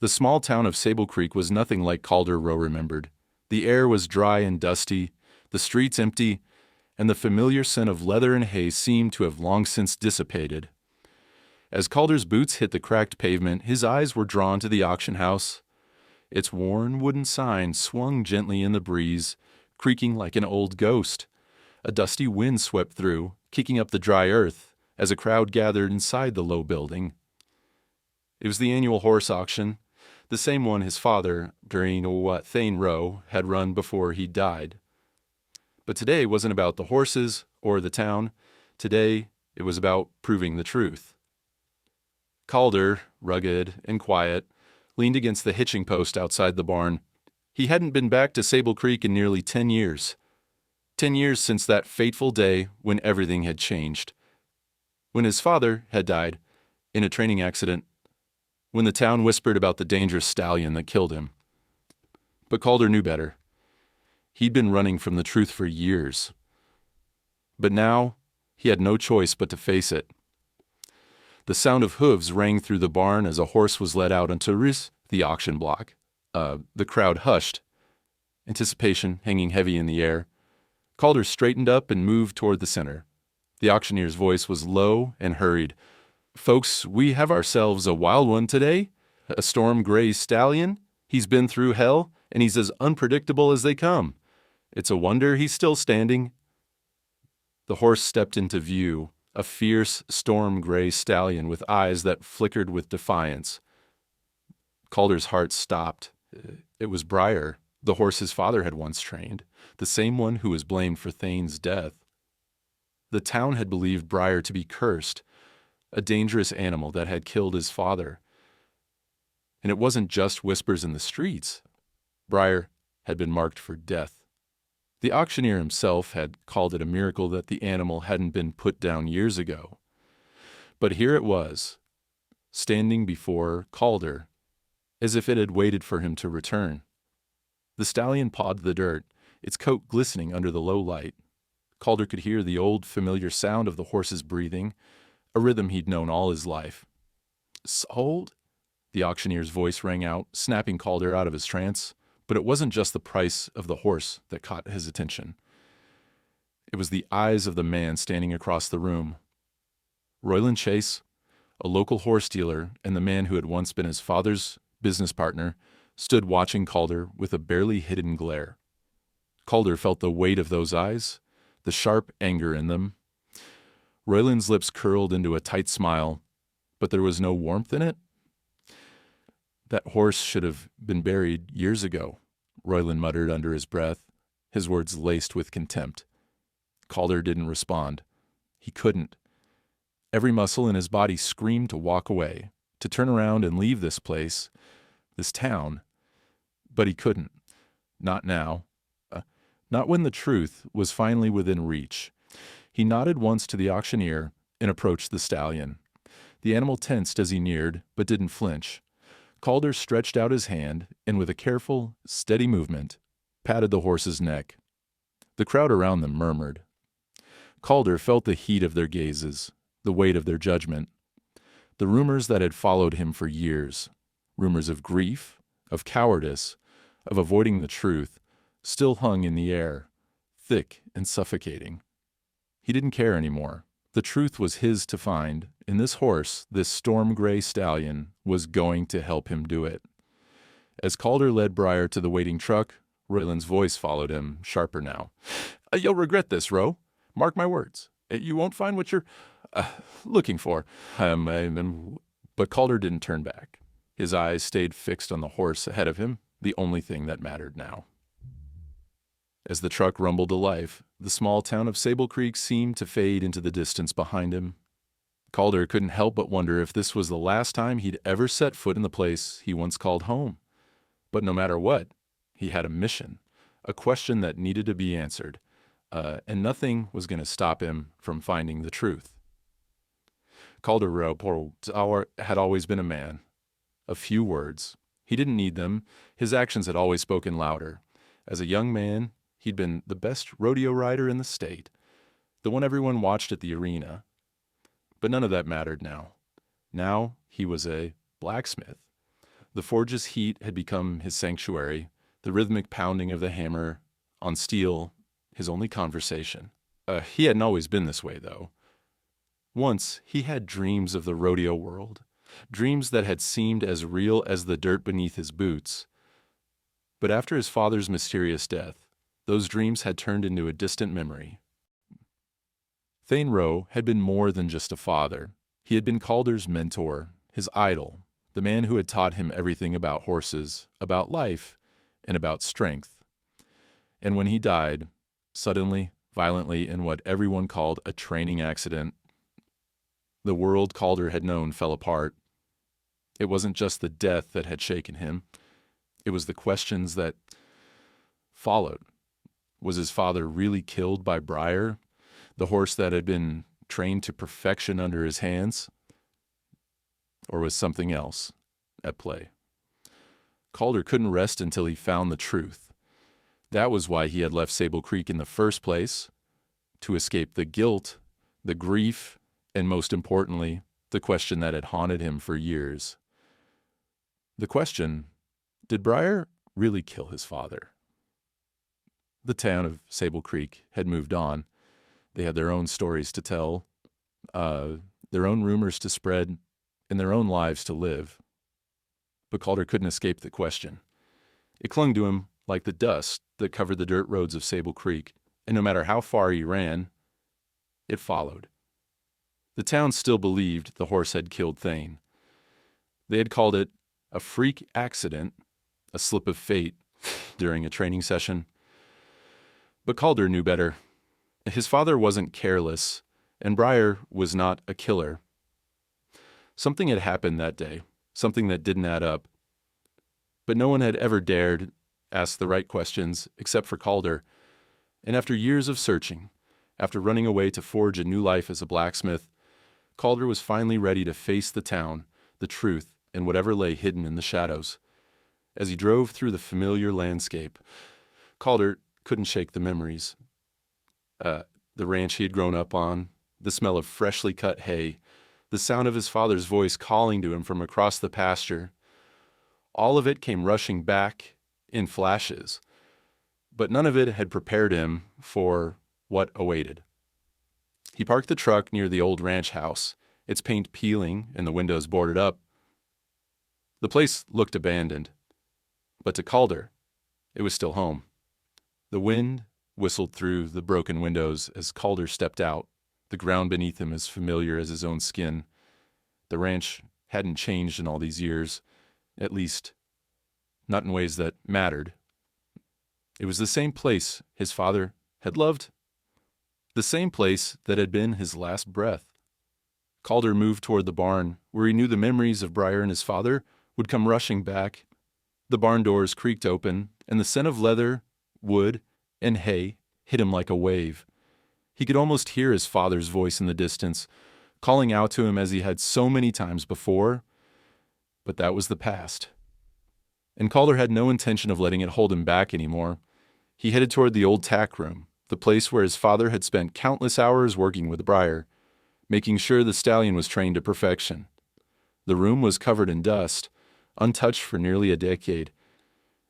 The small town of Sable Creek was nothing like Calder Rowe remembered. The air was dry and dusty, the streets empty, and the familiar scent of leather and hay seemed to have long since dissipated. As Calder's boots hit the cracked pavement, his eyes were drawn to the auction house. Its worn wooden sign swung gently in the breeze, creaking like an old ghost. A dusty wind swept through, kicking up the dry earth, as a crowd gathered inside the low building. It was the annual horse auction, the same one his father, during what Thane Rowe, had run before he died. But today wasn't about the horses or the town. Today it was about proving the truth. Calder, rugged and quiet, leaned against the hitching post outside the barn. He hadn't been back to Sable Creek in nearly 10 years. 10 years since that fateful day when everything had changed. When his father had died in a training accident. When the town whispered about the dangerous stallion that killed him. But Calder knew better. He'd been running from the truth for years. But now he had no choice but to face it. The sound of hooves rang through the barn as a horse was led out onto the auction block. The crowd hushed, anticipation hanging heavy in the air. Calder straightened up and moved toward the center. The auctioneer's voice was low and hurried. "Folks, we have ourselves a wild one today. A storm gray stallion. He's been through hell, and he's as unpredictable as they come. It's a wonder he's still standing." The horse stepped into view, a fierce storm gray stallion with eyes that flickered with defiance. Calder's heart stopped. It was Brier, the horse his father had once trained, the same one who was blamed for Thane's death. The town had believed Brier to be cursed, a dangerous animal that had killed his father. And it wasn't just whispers in the streets. Brier had been marked for death. The auctioneer himself had called it a miracle that the animal hadn't been put down years ago. But here it was, standing before Calder, as if it had waited for him to return. The stallion pawed the dirt, its coat glistening under the low light. Calder could hear the old familiar sound of the horse's breathing, a rhythm he'd known all his life. "Sold?" The auctioneer's voice rang out, snapping Calder out of his trance. But it wasn't just the price of the horse that caught his attention. It was the eyes of the man standing across the room. Royland Chase, a local horse dealer and the man who had once been his father's business partner, stood watching Calder with a barely hidden glare. Calder felt the weight of those eyes, the sharp anger in them. Royland's lips curled into a tight smile, but there was no warmth in it. "That horse should have been buried years ago," Royland muttered under his breath, his words laced with contempt. Calder didn't respond. He couldn't. Every muscle in his body screamed to walk away, to turn around and leave this place, this town. But he couldn't. Not now. Not when the truth was finally within reach. He nodded once to the auctioneer and approached the stallion. The animal tensed as he neared, but didn't flinch. Calder stretched out his hand and, with a careful, steady movement, patted the horse's neck. The crowd around them murmured. Calder felt the heat of their gazes, the weight of their judgment. The rumors that had followed him for years, rumors of grief, of cowardice, of avoiding the truth, still hung in the air, thick and suffocating. He didn't care anymore. The truth was his to find, and this horse, this storm-gray stallion, was going to help him do it. As Calder led Brier to the waiting truck, Royland's voice followed him, sharper now. "You'll regret this, Rowe. Mark my words. You won't find what you're looking for." But Calder didn't turn back. His eyes stayed fixed on the horse ahead of him, the only thing that mattered now. As the truck rumbled to life, the small town of Sable Creek seemed to fade into the distance behind him. Calder couldn't help but wonder if this was the last time he'd ever set foot in the place he once called home. But no matter what, he had a mission, a question that needed to be answered, and nothing was going to stop him from finding the truth. Calder Rowe had always been a man. A few words. He didn't need them. His actions had always spoken louder. As a young man, he'd been the best rodeo rider in the state, the one everyone watched at the arena. But none of that mattered now. Now he was a blacksmith, The forge's heat had become his sanctuary, the rhythmic pounding of the hammer on steel his only conversation. He hadn't always been this way, though. Once he had dreams of the rodeo world, dreams that had seemed as real as the dirt beneath his boots. But after his father's mysterious death, those dreams had turned into a distant memory. Thane Rowe had been more than just a father. He had been Calder's mentor, his idol, the man who had taught him everything about horses, about life, and about strength. And when he died, suddenly, violently, in what everyone called a training accident, the world Calder had known fell apart. It wasn't just the death that had shaken him. It was the questions that followed. Was his father really killed by Brier, the horse that had been trained to perfection under his hands? Or was something else at play? Calder couldn't rest until he found the truth. That was why he had left Sable Creek in the first place, to escape the guilt, the grief, and most importantly, the question that had haunted him for years. The question, did Brier really kill his father? The town of Sable Creek had moved on. They had their own stories to tell, their own rumors to spread, and their own lives to live. But Calder couldn't escape the question. It clung to him like the dust that covered the dirt roads of Sable Creek, and no matter how far he ran, it followed. The town still believed the horse had killed Thane. They had called it a freak accident, a slip of fate during a training session. But Calder knew better. His father wasn't careless, and Brier was not a killer. Something had happened that day, something that didn't add up. But no one had ever dared ask the right questions except for Calder. And after years of searching, after running away to forge a new life as a blacksmith, Calder was finally ready to face the town, the truth, and whatever lay hidden in the shadows. As he drove through the familiar landscape, Calder couldn't shake the memories. The ranch he had grown up on, the smell of freshly cut hay, the sound of his father's voice calling to him from across the pasture. All of it came rushing back in flashes, but none of it had prepared him for what awaited. He parked the truck near the old ranch house, its paint peeling and the windows boarded up. The place looked abandoned, but to Calder, it was still home. The wind whistled through the broken windows as Calder stepped out, the ground beneath him as familiar as his own skin. The ranch hadn't changed in all these years, at least not in ways that mattered. It was the same place his father had loved, the same place that had been his last breath. Calder moved toward the barn, where he knew the memories of Brier and his father would come rushing back. The barn doors creaked open, and the scent of leather, wood, and hay hit him like a wave. He could almost hear his father's voice in the distance, calling out to him as he had so many times before. But that was the past. And Calder had no intention of letting it hold him back anymore. He headed toward the old tack room, the place where his father had spent countless hours working with Brier, making sure the stallion was trained to perfection. The room was covered in dust, untouched for nearly a decade.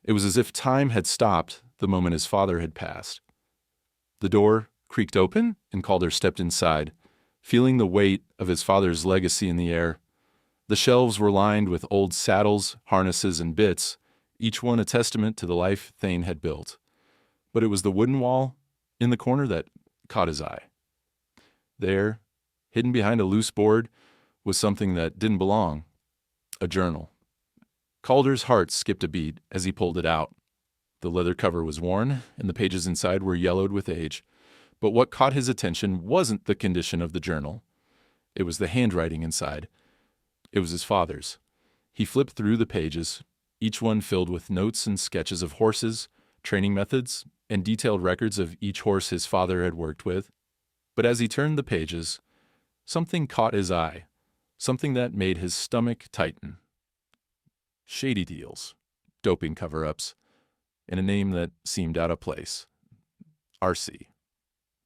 It was as if time had stopped the moment his father had passed. The door creaked open, and Calder stepped inside, feeling the weight of his father's legacy in the air. The shelves were lined with old saddles, harnesses, and bits, each one a testament to the life Thane had built. But it was the wooden wall in the corner that caught his eye. There, hidden behind a loose board, was something that didn't belong: a journal. Calder's heart skipped a beat as he pulled it out. The leather cover was worn, and the pages inside were yellowed with age. But what caught his attention wasn't the condition of the journal. It was the handwriting inside. It was his father's. He flipped through the pages, each one filled with notes and sketches of horses, training methods, and detailed records of each horse his father had worked with. But as he turned the pages, something caught his eye, something that made his stomach tighten. Shady deals, doping cover-ups, and a name that seemed out of place. R.C.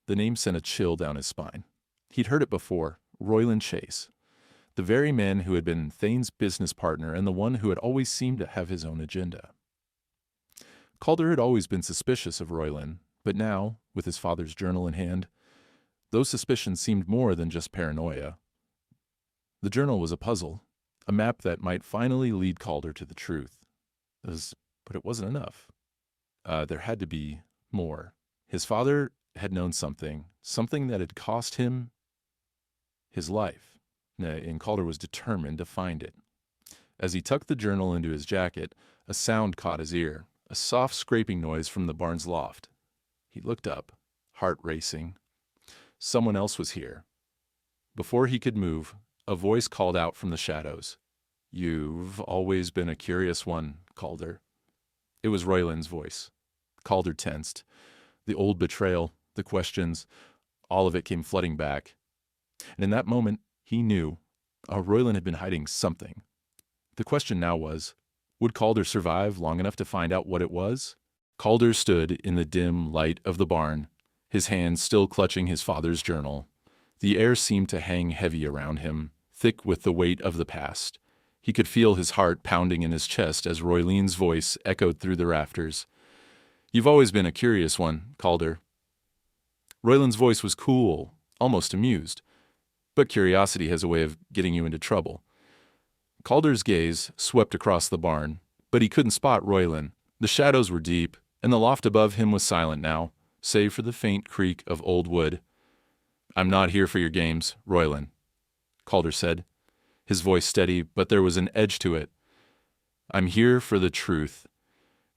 The name sent a chill down his spine. He'd heard it before, Royland Chase. The very man who had been Thane's business partner and the one who had always seemed to have his own agenda. Calder had always been suspicious of Royland, but now, with his father's journal in hand, those suspicions seemed more than just paranoia. The journal was a puzzle, a map that might finally lead Calder to the truth. But it wasn't enough. There had to be more. His father had known something that had cost him his life, and Calder was determined to find it. As he tucked the journal into his jacket, a sound caught his ear, a soft scraping noise from the barn's loft. He looked up, heart racing. Someone else was here. Before he could move, a voice called out from the shadows. "You've always been a curious one, Calder." It was Royland's voice. Calder tensed. The old betrayal, the questions, all of it came flooding back. And in that moment, he knew Royland had been hiding something. The question now was, would Calder survive long enough to find out what it was? Calder stood in the dim light of the barn, his hands still clutching his father's journal. The air seemed to hang heavy around him, thick with the weight of the past. He could feel his heart pounding in his chest as Roylene's voice echoed through the rafters. "You've always been a curious one, Calder." Royland's voice was cool, almost amused. But curiosity has a way of getting you into trouble. Calder's gaze swept across the barn, but he couldn't spot Royland. The shadows were deep, and the loft above him was silent now, save for the faint creak of old wood. "I'm not here for your games, Royland," Calder said, his voice steady, but there was an edge to it. "I'm here for the truth.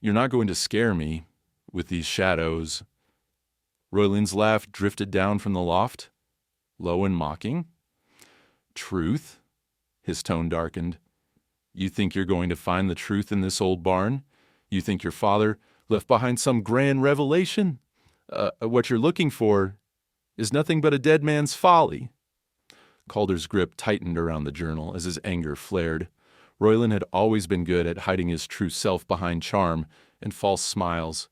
You're not going to scare me with these shadows." Royland's laugh drifted down from the loft, low and mocking. "Truth?" His tone darkened. "You think you're going to find the truth in this old barn? You think your father left behind some grand revelation? What you're looking for is nothing but a dead man's folly." Calder's grip tightened around the journal as his anger flared. Royland had always been good at hiding his true self behind charm and false smiles,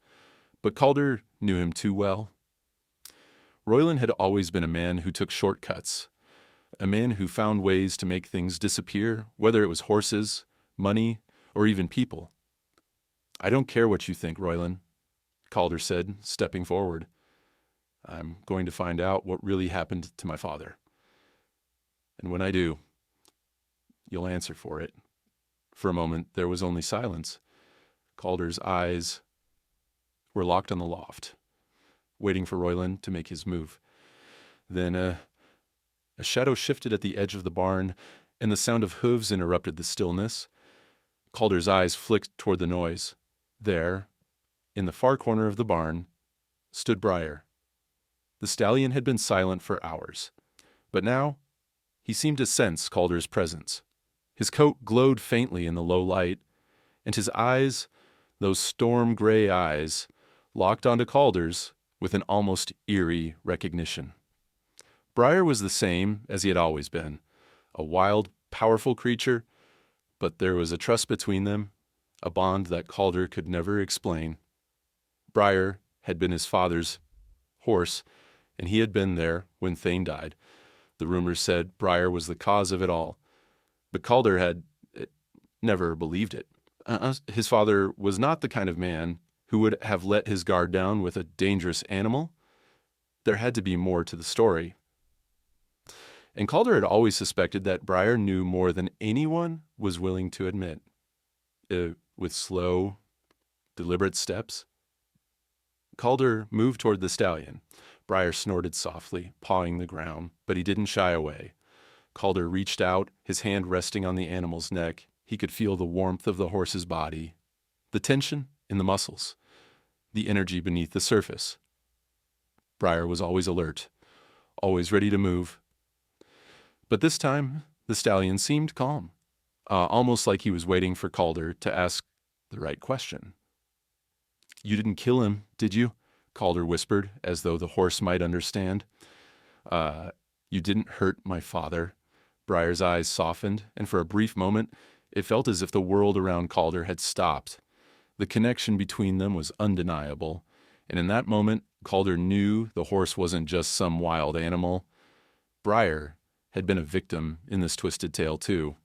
but Calder knew him too well. Royland had always been a man who took shortcuts, a man who found ways to make things disappear, whether it was horses, money, or even people. "I don't care what you think, Royland," Calder said, stepping forward. "I'm going to find out what really happened to my father. And when I do, you'll answer for it." For a moment, there was only silence. Calder's eyes were locked on the loft, waiting for Royland to make his move. Then a shadow shifted at the edge of the barn, and the sound of hooves interrupted the stillness. Calder's eyes flicked toward the noise. There, in the far corner of the barn, stood Brier. The stallion had been silent for hours, but now he seemed to sense Calder's presence. His coat glowed faintly in the low light, and his eyes, those storm-gray eyes, locked onto Calder's with an almost eerie recognition. Brier was the same as he had always been, a wild, powerful creature, but there was a trust between them, a bond that Calder could never explain. Brier had been his father's horse, and he had been there when Thane died. The rumors said Brier was the cause of it all, but Calder had never believed it. His father was not the kind of man who would have let his guard down with a dangerous animal. There had to be more to the story. And Calder had always suspected that Brier knew more than anyone was willing to admit. With slow, deliberate steps, Calder moved toward the stallion. Brier snorted softly, pawing the ground, but he didn't shy away. Calder reached out, his hand resting on the animal's neck. He could feel the warmth of the horse's body, the tension in the muscles, the energy beneath the surface. Brier was always alert, always ready to move. But this time, the stallion seemed calm, almost like he was waiting for Calder to ask the right question. "You didn't kill him, did you?" Calder whispered, as though the horse might understand. "You didn't hurt my father." Brier's eyes softened, and for a brief moment, it felt as if the world around Calder had stopped. The connection between them was undeniable, and in that moment, Calder knew the horse wasn't just some wild animal. Brier had been a victim in this twisted tale too.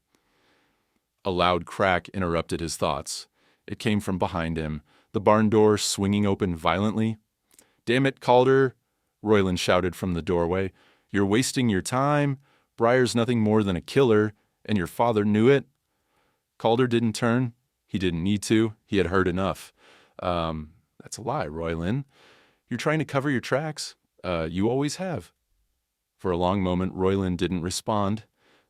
A loud crack interrupted his thoughts. It came from behind him, the barn door swinging open violently. "Damn it, Calder!" Royland shouted from the doorway. "You're wasting your time. Brier's nothing more than a killer, and your father knew it." Calder didn't turn. He didn't need to. He had heard enough. That's a lie, Royland. You're trying to cover your tracks. You always have." For a long moment, Royland didn't respond.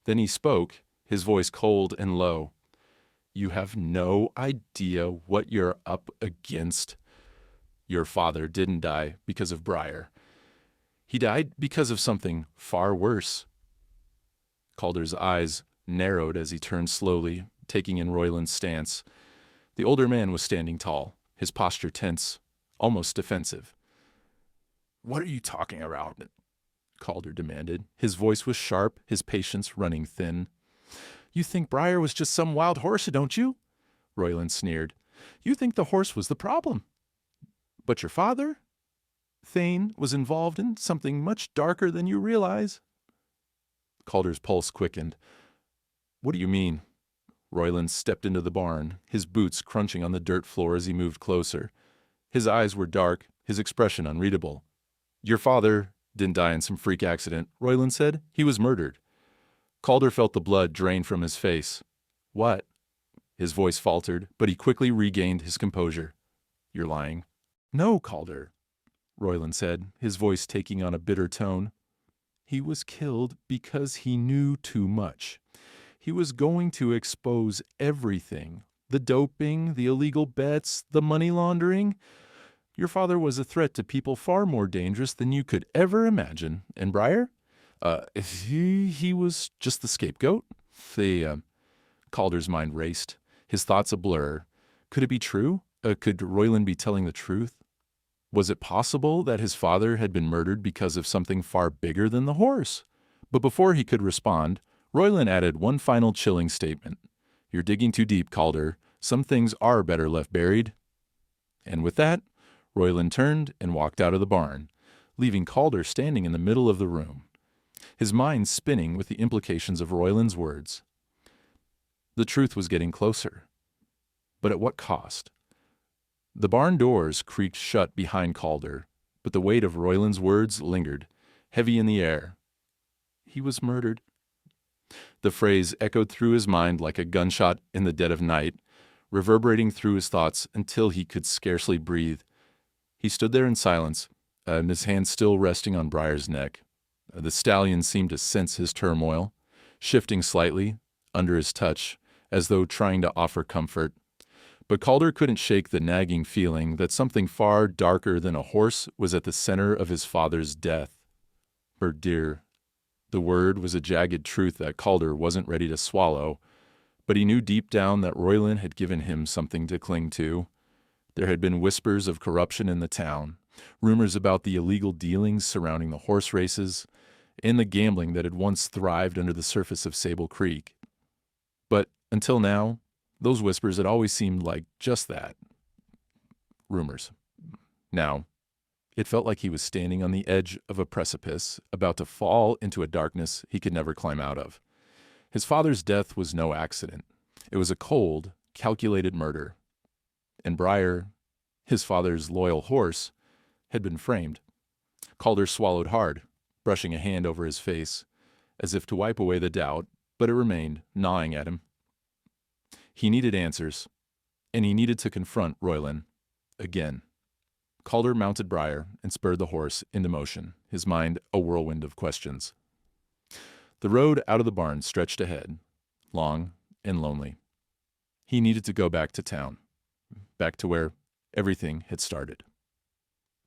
Then he spoke, his voice cold and low. "You have no idea what you're up against. Your father didn't die because of Brier. He died because of something far worse." Calder's eyes narrowed as he turned slowly, taking in Royland's stance. The older man was standing tall, his posture tense, almost defensive. "What are you talking about?" Calder demanded. His voice was sharp, his patience running thin. "You think Brier was just some wild horse, don't you?" Royland sneered. "You think the horse was the problem. But your father, Thane, was involved in something much darker than you realize." Calder's pulse quickened. "What do you mean?" Royland stepped into the barn, his boots crunching on the dirt floor as he moved closer. His eyes were dark, his expression unreadable. "Your father didn't die in some freak accident," Royland said. "He was murdered." Calder felt the blood drain from his face. "What?" His voice faltered, but he quickly regained his composure. "You're lying." "No, Calder," Royland said, his voice taking on a bitter tone. "He was killed because he knew too much. He was going to expose everything. The doping, the illegal bets, the money laundering. Your father was a threat to people far more dangerous than you could ever imagine. And Brier? He was just the scapegoat." Calder's mind raced, his thoughts a blur. Could it be true? Could Royland be telling the truth? Was it possible that his father had been murdered because of something far bigger than the horse? But before he could respond, Royland added one final chilling statement. "You're digging too deep, Calder. Some things are better left buried." And with that, Royland turned and walked out of the barn, leaving Calder standing in the middle of the room, his mind spinning with the implications of Royland's words. The truth was getting closer. But at what cost? The barn doors creaked shut behind Calder, but the weight of Royland's words lingered, heavy in the air. He was murdered. The phrase echoed through his mind like a gunshot in the dead of night, reverberating through his thoughts until he could scarcely breathe. He stood there in silence, his hand still resting on Brier's neck. The stallion seemed to sense his turmoil, shifting slightly under his touch, as though trying to offer comfort. But Calder couldn't shake the nagging feeling that something far darker than a horse was at the center of his father's death. Brier. The word was a jagged truth that Calder wasn't ready to swallow, but he knew deep down that Royland had given him something to cling to. There had been whispers of corruption in the town, rumors about the illegal dealings surrounding the horse races, and the gambling that had once thrived under the surface of Sable Creek. But until now, those whispers had always seemed like just that. Rumors. Now, it felt like he was standing on the edge of a precipice, about to fall into a darkness he could never climb out of. His father's death was no accident. It was a cold, calculated murder. And Brier, his father's loyal horse, had been framed. Calder swallowed hard, brushing a hand over his face, as if to wipe away the doubt, but it remained, gnawing at him. He needed answers, and he needed to confront Royland again. Calder mounted Brier and spurred the horse into motion, his mind a whirlwind of questions. The road out of the barn stretched ahead, long and lonely. He needed to go back to town, back to where everything had started.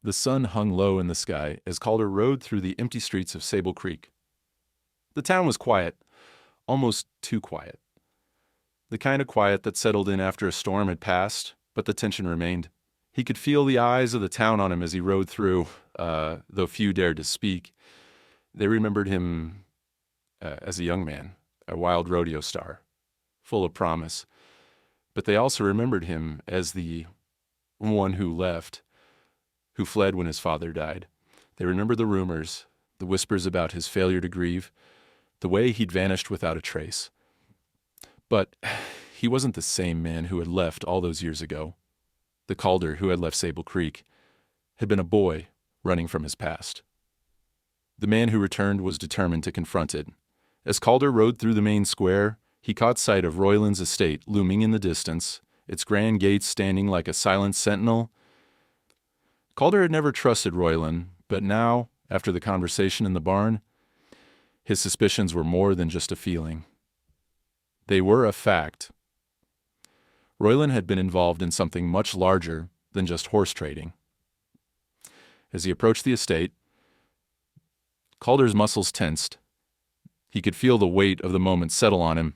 The sun hung low in the sky as Calder rode through the empty streets of Sable Creek. The town was quiet, almost too quiet. The kind of quiet that settled in after a storm had passed, but the tension remained. He could feel the eyes of the town on him as he rode through, though few dared to speak. They remembered him as a young man, a wild rodeo star, full of promise. But they also remembered him as the one who left, who fled when his father died. They remembered the rumors, the whispers about his failure to grieve, the way he'd vanished without a trace. But he wasn't the same man who had left all those years ago. The Calder who had left Sable Creek had been a boy running from his past. The man who returned was determined to confront it. As Calder rode through the main square, he caught sight of Royland's estate looming in the distance, its grand gates standing like a silent sentinel. Calder had never trusted Royland, but now, after the conversation in the barn, his suspicions were more than just a feeling. They were a fact. Royland had been involved in something much larger than just horse trading. As he approached the estate, Calder's muscles tensed. He could feel the weight of the moment settle on him.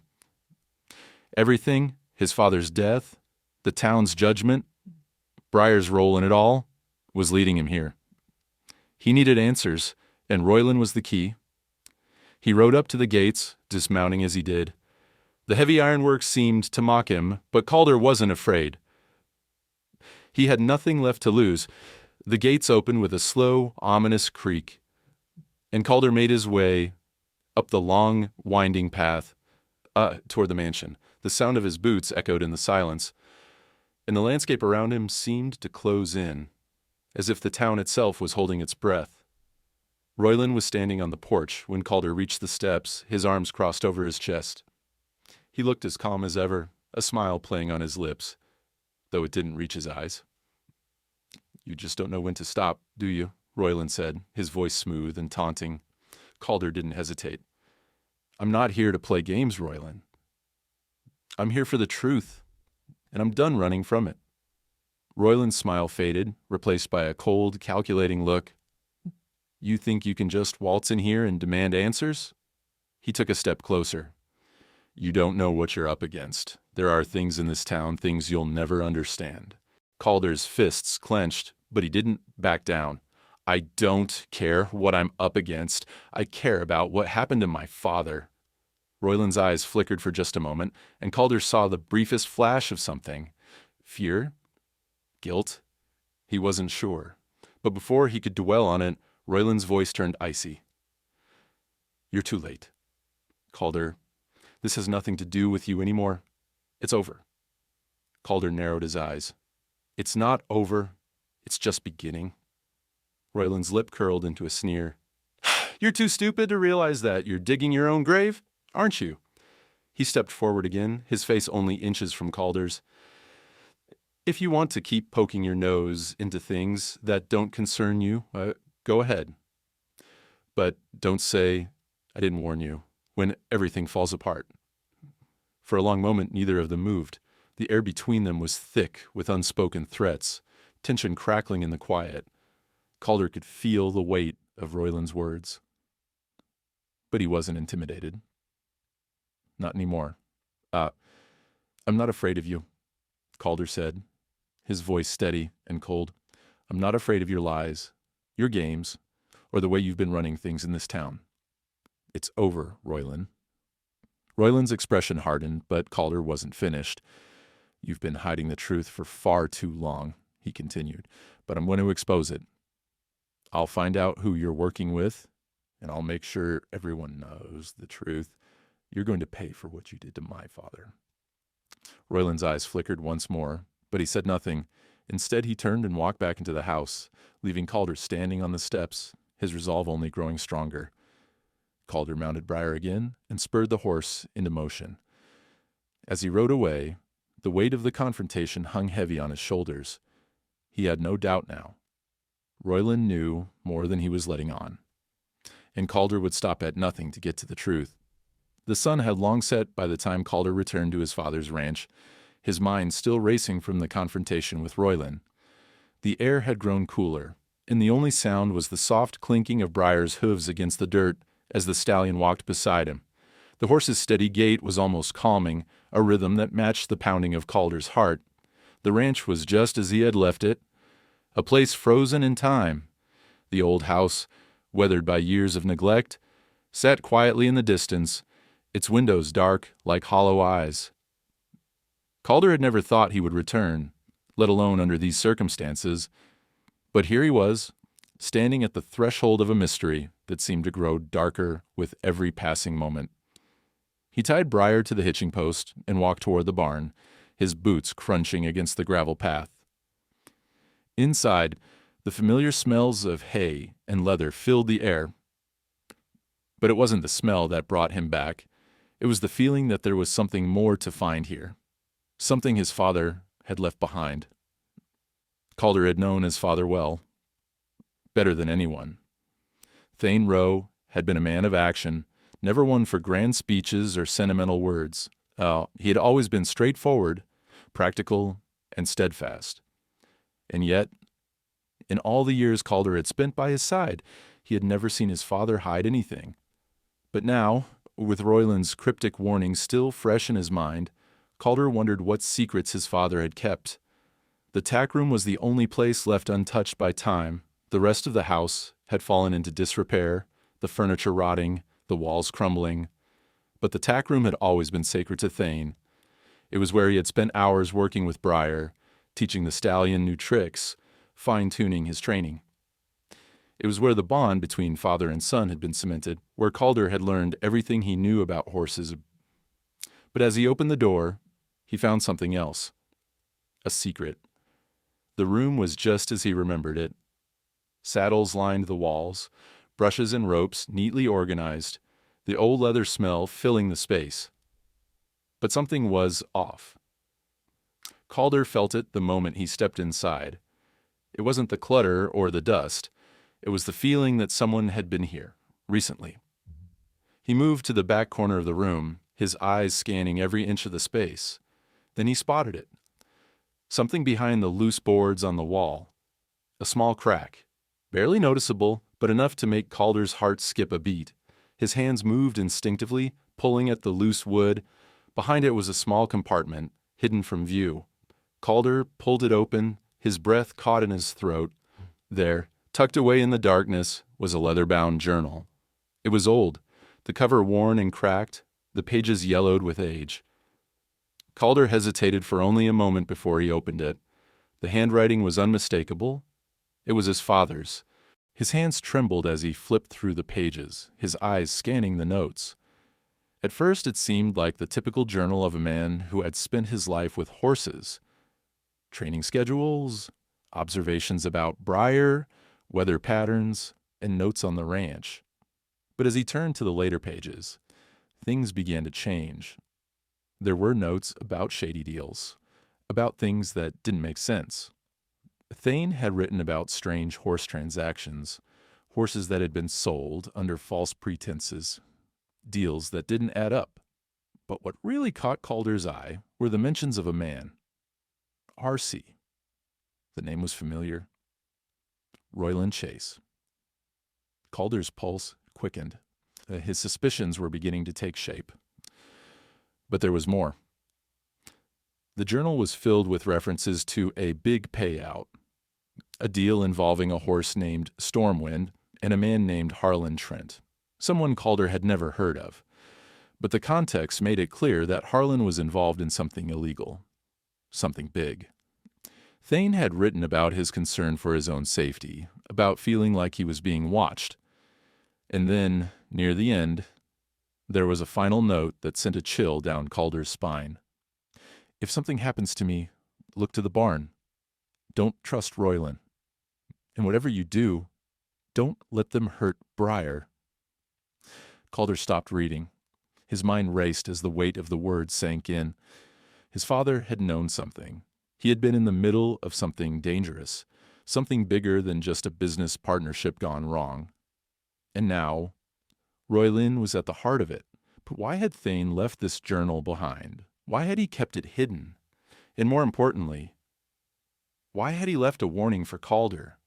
Everything, his father's death, the town's judgment, Brier's role in it all, was leading him here. He needed answers, and Royland was the key. He rode up to the gates, dismounting as he did. The heavy ironwork seemed to mock him, but Calder wasn't afraid. He had nothing left to lose. The gates opened with a slow, ominous creak, and Calder made his way up the long, winding path toward the mansion. The sound of his boots echoed in the silence, and the landscape around him seemed to close in, as if the town itself was holding its breath. Royland was standing on the porch when Calder reached the steps, his arms crossed over his chest. He looked as calm as ever, a smile playing on his lips, though it didn't reach his eyes. "You just don't know when to stop, do you?" Royland said, his voice smooth and taunting. Calder didn't hesitate. "I'm not here to play games, Royland. I'm here for the truth, and I'm done running from it." Royland's smile faded, replaced by a cold, calculating look. "You think you can just waltz in here and demand answers?" He took a step closer. "You don't know what you're up against. There are things in this town, things you'll never understand." Calder's fists clenched, but he didn't back down. "I don't care what I'm up against. I care about what happened to my father." Royland's eyes flickered for just a moment, and Calder saw the briefest flash of something. Fear? Guilt? He wasn't sure. But before he could dwell on it, Royland's voice turned icy. "You're too late. Calder, this has nothing to do with you anymore. It's over." Calder narrowed his eyes. "It's not over. It's just beginning." Royland's lip curled into a sneer. "You're too stupid to realize that. You're digging your own grave, aren't you?" He stepped forward again, his face only inches from Calder's. "If you want to keep poking your nose into things that don't concern you, go ahead. But don't say I didn't warn you when everything falls apart." For a long moment, neither of them moved. The air between them was thick with unspoken threats, tension crackling in the quiet. Calder could feel the weight of Royland's words. But he wasn't intimidated. Not anymore. "I'm not afraid of you," Calder said, his voice steady and cold. "I'm not afraid of your lies, your games, or the way you've been running things in this town. It's over, Royland." Royland's expression hardened, but Calder wasn't finished. "You've been hiding the truth for far too long," he continued, "but I'm going to expose it. I'll find out who you're working with, and I'll make sure everyone knows the truth. You're going to pay for what you did to my father." Royland's eyes flickered once more, but he said nothing. Instead, he turned and walked back into the house, leaving Calder standing on the steps, his resolve only growing stronger. Calder mounted Brier again and spurred the horse into motion. As he rode away, the weight of the confrontation hung heavy on his shoulders. He had no doubt now. Royland knew more than he was letting on, and Calder would stop at nothing to get to the truth. The sun had long set by the time Calder returned to his father's ranch, his mind still racing from the confrontation with Royland. The air had grown cooler, and the only sound was the soft clinking of Brier's hooves against the dirt as the stallion walked beside him. The horse's steady gait was almost calming, a rhythm that matched the pounding of Calder's heart. The ranch was just as he had left it, a place frozen in time. The old house, weathered by years of neglect, sat quietly in the distance, its windows dark like hollow eyes. Calder had never thought he would return, let alone under these circumstances, but here he was, standing at the threshold of a mystery, that seemed to grow darker with every passing moment. He tied Brier to the hitching post and walked toward the barn, his boots crunching against the gravel path. Inside, the familiar smells of hay and leather filled the air. But it wasn't the smell that brought him back. It was the feeling that there was something more to find here, something his father had left behind. Calder had known his father well, better than anyone. Thane Rowe had been a man of action, never one for grand speeches or sentimental words. He had always been straightforward, practical, and steadfast. And yet, in all the years Calder had spent by his side, he had never seen his father hide anything. But now, with Royland's cryptic warning still fresh in his mind, Calder wondered what secrets his father had kept. The tack room was the only place left untouched by time. The rest of the house had fallen into disrepair, the furniture rotting, the walls crumbling. But the tack room had always been sacred to Thane. It was where he had spent hours working with Brier, teaching the stallion new tricks, fine-tuning his training. It was where the bond between father and son had been cemented, where Calder had learned everything he knew about horses. But as he opened the door, he found something else. A secret. The room was just as he remembered it. Saddles lined the walls, brushes and ropes neatly organized, the old leather smell filling the space. But something was off. Calder felt it the moment he stepped inside. It wasn't the clutter or the dust. It was the feeling that someone had been here, recently. He moved to the back corner of the room, his eyes scanning every inch of the space. Then he spotted it. Something behind the loose boards on the wall. A small crack. Barely noticeable, but enough to make Calder's heart skip a beat. His hands moved instinctively, pulling at the loose wood. Behind it was a small compartment, hidden from view. Calder pulled it open, his breath caught in his throat. There, tucked away in the darkness, was a leather-bound journal. It was old, the cover worn and cracked, the pages yellowed with age. Calder hesitated for only a moment before he opened it. The handwriting was unmistakable. It was his father's. His hands trembled as he flipped through the pages, his eyes scanning the notes. At first it seemed like the typical journal of a man who had spent his life with horses. Training schedules, observations about Brier, weather patterns, and notes on the ranch. But as he turned to the later pages, things began to change. There were notes about shady deals, about things that didn't make sense. Thane had written about strange horse transactions, horses that had been sold under false pretenses, deals that didn't add up. But what really caught Calder's eye were the mentions of a man. R.C. The name was familiar. Royland Chase. Calder's pulse quickened. His suspicions were beginning to take shape. But there was more. The journal was filled with references to a big payout, a deal involving a horse named Stormwind and a man named Harlan Trent, someone Calder had never heard of. But the context made it clear that Harlan was involved in something illegal, something big. Thane had written about his concern for his own safety, about feeling like he was being watched. And then, near the end, there was a final note that sent a chill down Calder's spine. If something happens to me, look to the barn. Don't trust Royland. And whatever you do, don't let them hurt Brier. Calder stopped reading. His mind raced as the weight of the words sank in. His father had known something. He had been in the middle of something dangerous, something bigger than just a business partnership gone wrong. And now, Royland was at the heart of it. But why had Thane left this journal behind? Why had he kept it hidden? And more importantly, why had he left a warning for Calder?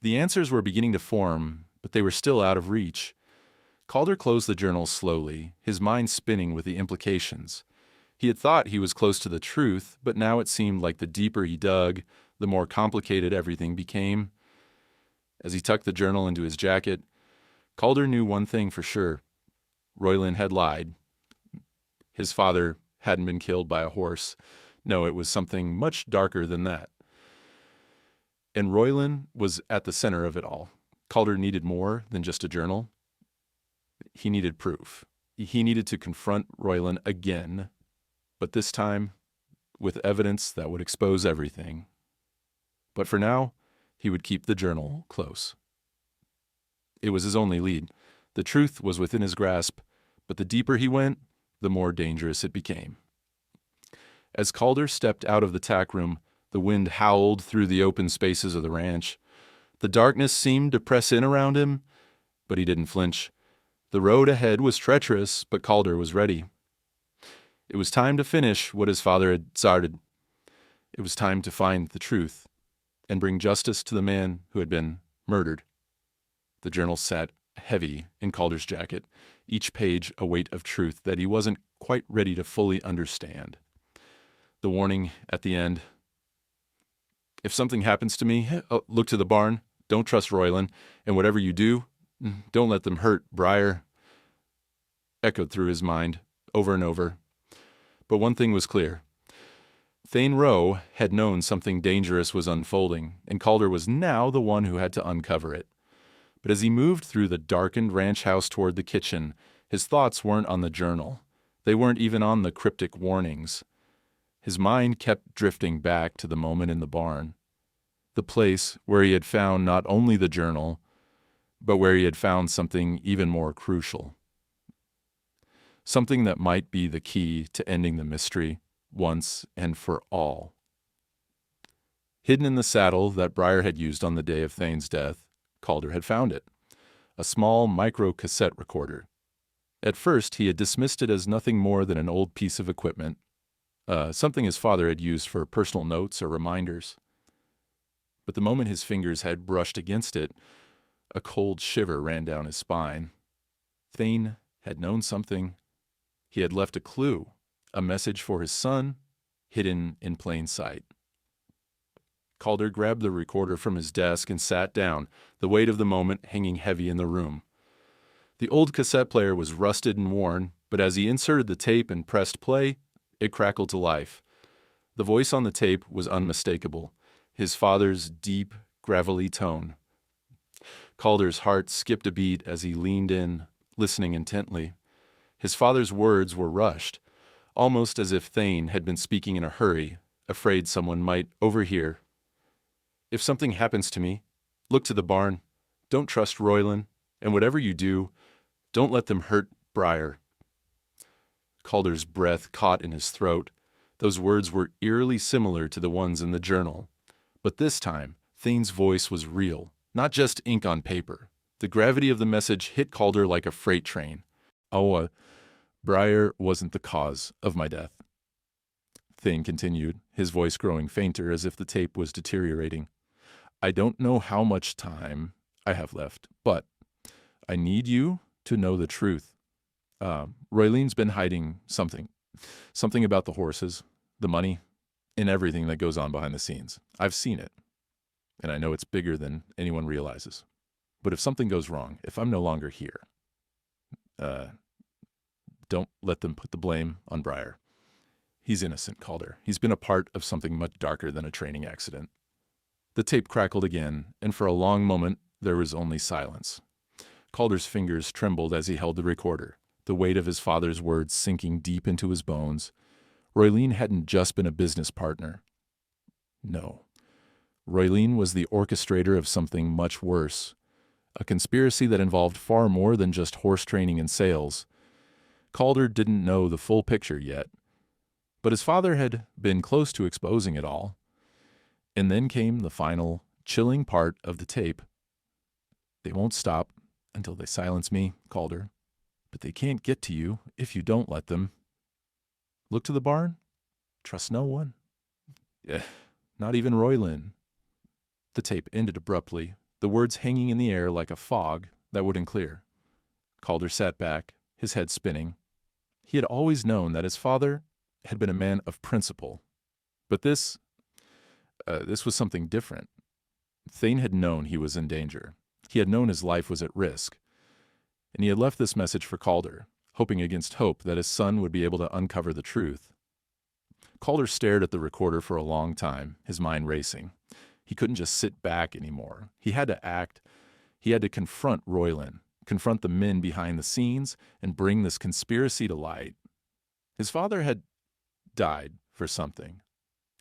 The answers were beginning to form, but they were still out of reach. Calder closed the journal slowly, his mind spinning with the implications. He had thought he was close to the truth, but now it seemed like the deeper he dug, the more complicated everything became. As he tucked the journal into his jacket, Calder knew one thing for sure. Royland had lied. His father hadn't been killed by a horse. No, it was something much darker than that. And Royland was at the center of it all. Calder needed more than just a journal. He needed proof. He needed to confront Royland again, but this time with evidence that would expose everything. But for now, he would keep the journal close. It was his only lead. The truth was within his grasp, but the deeper he went, the more dangerous it became. As Calder stepped out of the tack room, the wind howled through the open spaces of the ranch. The darkness seemed to press in around him, but he didn't flinch. The road ahead was treacherous, but Calder was ready. It was time to finish what his father had started. It was time to find the truth and bring justice to the man who had been murdered. The journal sat heavy in Calder's jacket, each page a weight of truth that he wasn't quite ready to fully understand. The warning at the end: if something happens to me, look to the barn, don't trust Royland, and whatever you do, don't let them hurt Brier, echoed through his mind over and over. But one thing was clear. Thane Rowe had known something dangerous was unfolding, and Calder was now the one who had to uncover it. But as he moved through the darkened ranch house toward the kitchen, his thoughts weren't on the journal. They weren't even on the cryptic warnings. His mind kept drifting back to the moment in the barn, the place where he had found not only the journal, but where he had found something even more crucial. Something that might be the key to ending the mystery once and for all. Hidden in the saddle that Brier had used on the day of Thane's death, Calder had found it, a small micro-cassette recorder. At first, he had dismissed it as nothing more than an old piece of equipment, something his father had used for personal notes or reminders. But the moment his fingers had brushed against it, a cold shiver ran down his spine. Thane had known something. He had left a clue, a message for his son, hidden in plain sight. Calder grabbed the recorder from his desk and sat down, the weight of the moment hanging heavy in the room. The old cassette player was rusted and worn, but as he inserted the tape and pressed play, it crackled to life. The voice on the tape was unmistakable, his father's deep, gravelly tone. Calder's heart skipped a beat as he leaned in, listening intently. His father's words were rushed, almost as if Thane had been speaking in a hurry, afraid someone might overhear. If something happens to me, look to the barn, don't trust Royland, and whatever you do, don't let them hurt Brier. Calder's breath caught in his throat. Those words were eerily similar to the ones in the journal. But this time, Thane's voice was real, not just ink on paper. The gravity of the message hit Calder like a freight train. Brier wasn't the cause of my death. Thane continued, his voice growing fainter as if the tape was deteriorating. I don't know how much time I have left, but I need you to know the truth. Roylene's been hiding something about the horses, the money, and everything that goes on behind the scenes. I've seen it, and I know it's bigger than anyone realizes. But if something goes wrong, if I'm no longer here, don't let them put the blame on Brier. He's innocent, Calder. He's been a part of something much darker than a training accident. The tape crackled again, and for a long moment there was only silence. Calder's fingers trembled as he held the recorder, the weight of his father's words sinking deep into his bones. Roylene hadn't just been a business partner. No. Roylene was the orchestrator of something much worse, a conspiracy that involved far more than just horse training and sales. Calder didn't know the full picture yet, but his father had been close to exposing it all. And then came the final, chilling part of the tape. They won't stop until they silence me, Calder, but they can't get to you if you don't let them. Look to the barn. Trust no one. Not even Royland. The tape ended abruptly, the words hanging in the air like a fog that wouldn't clear. Calder sat back, his head spinning. He had always known that his father had been a man of principle, but this was something different. Thane had known he was in danger. He had known his life was at risk. And he had left this message for Calder, hoping against hope that his son would be able to uncover the truth. Calder stared at the recorder for a long time, his mind racing. He couldn't just sit back anymore. He had to act. He had to confront Royland, confront the men behind the scenes, and bring this conspiracy to light. His father had died for something,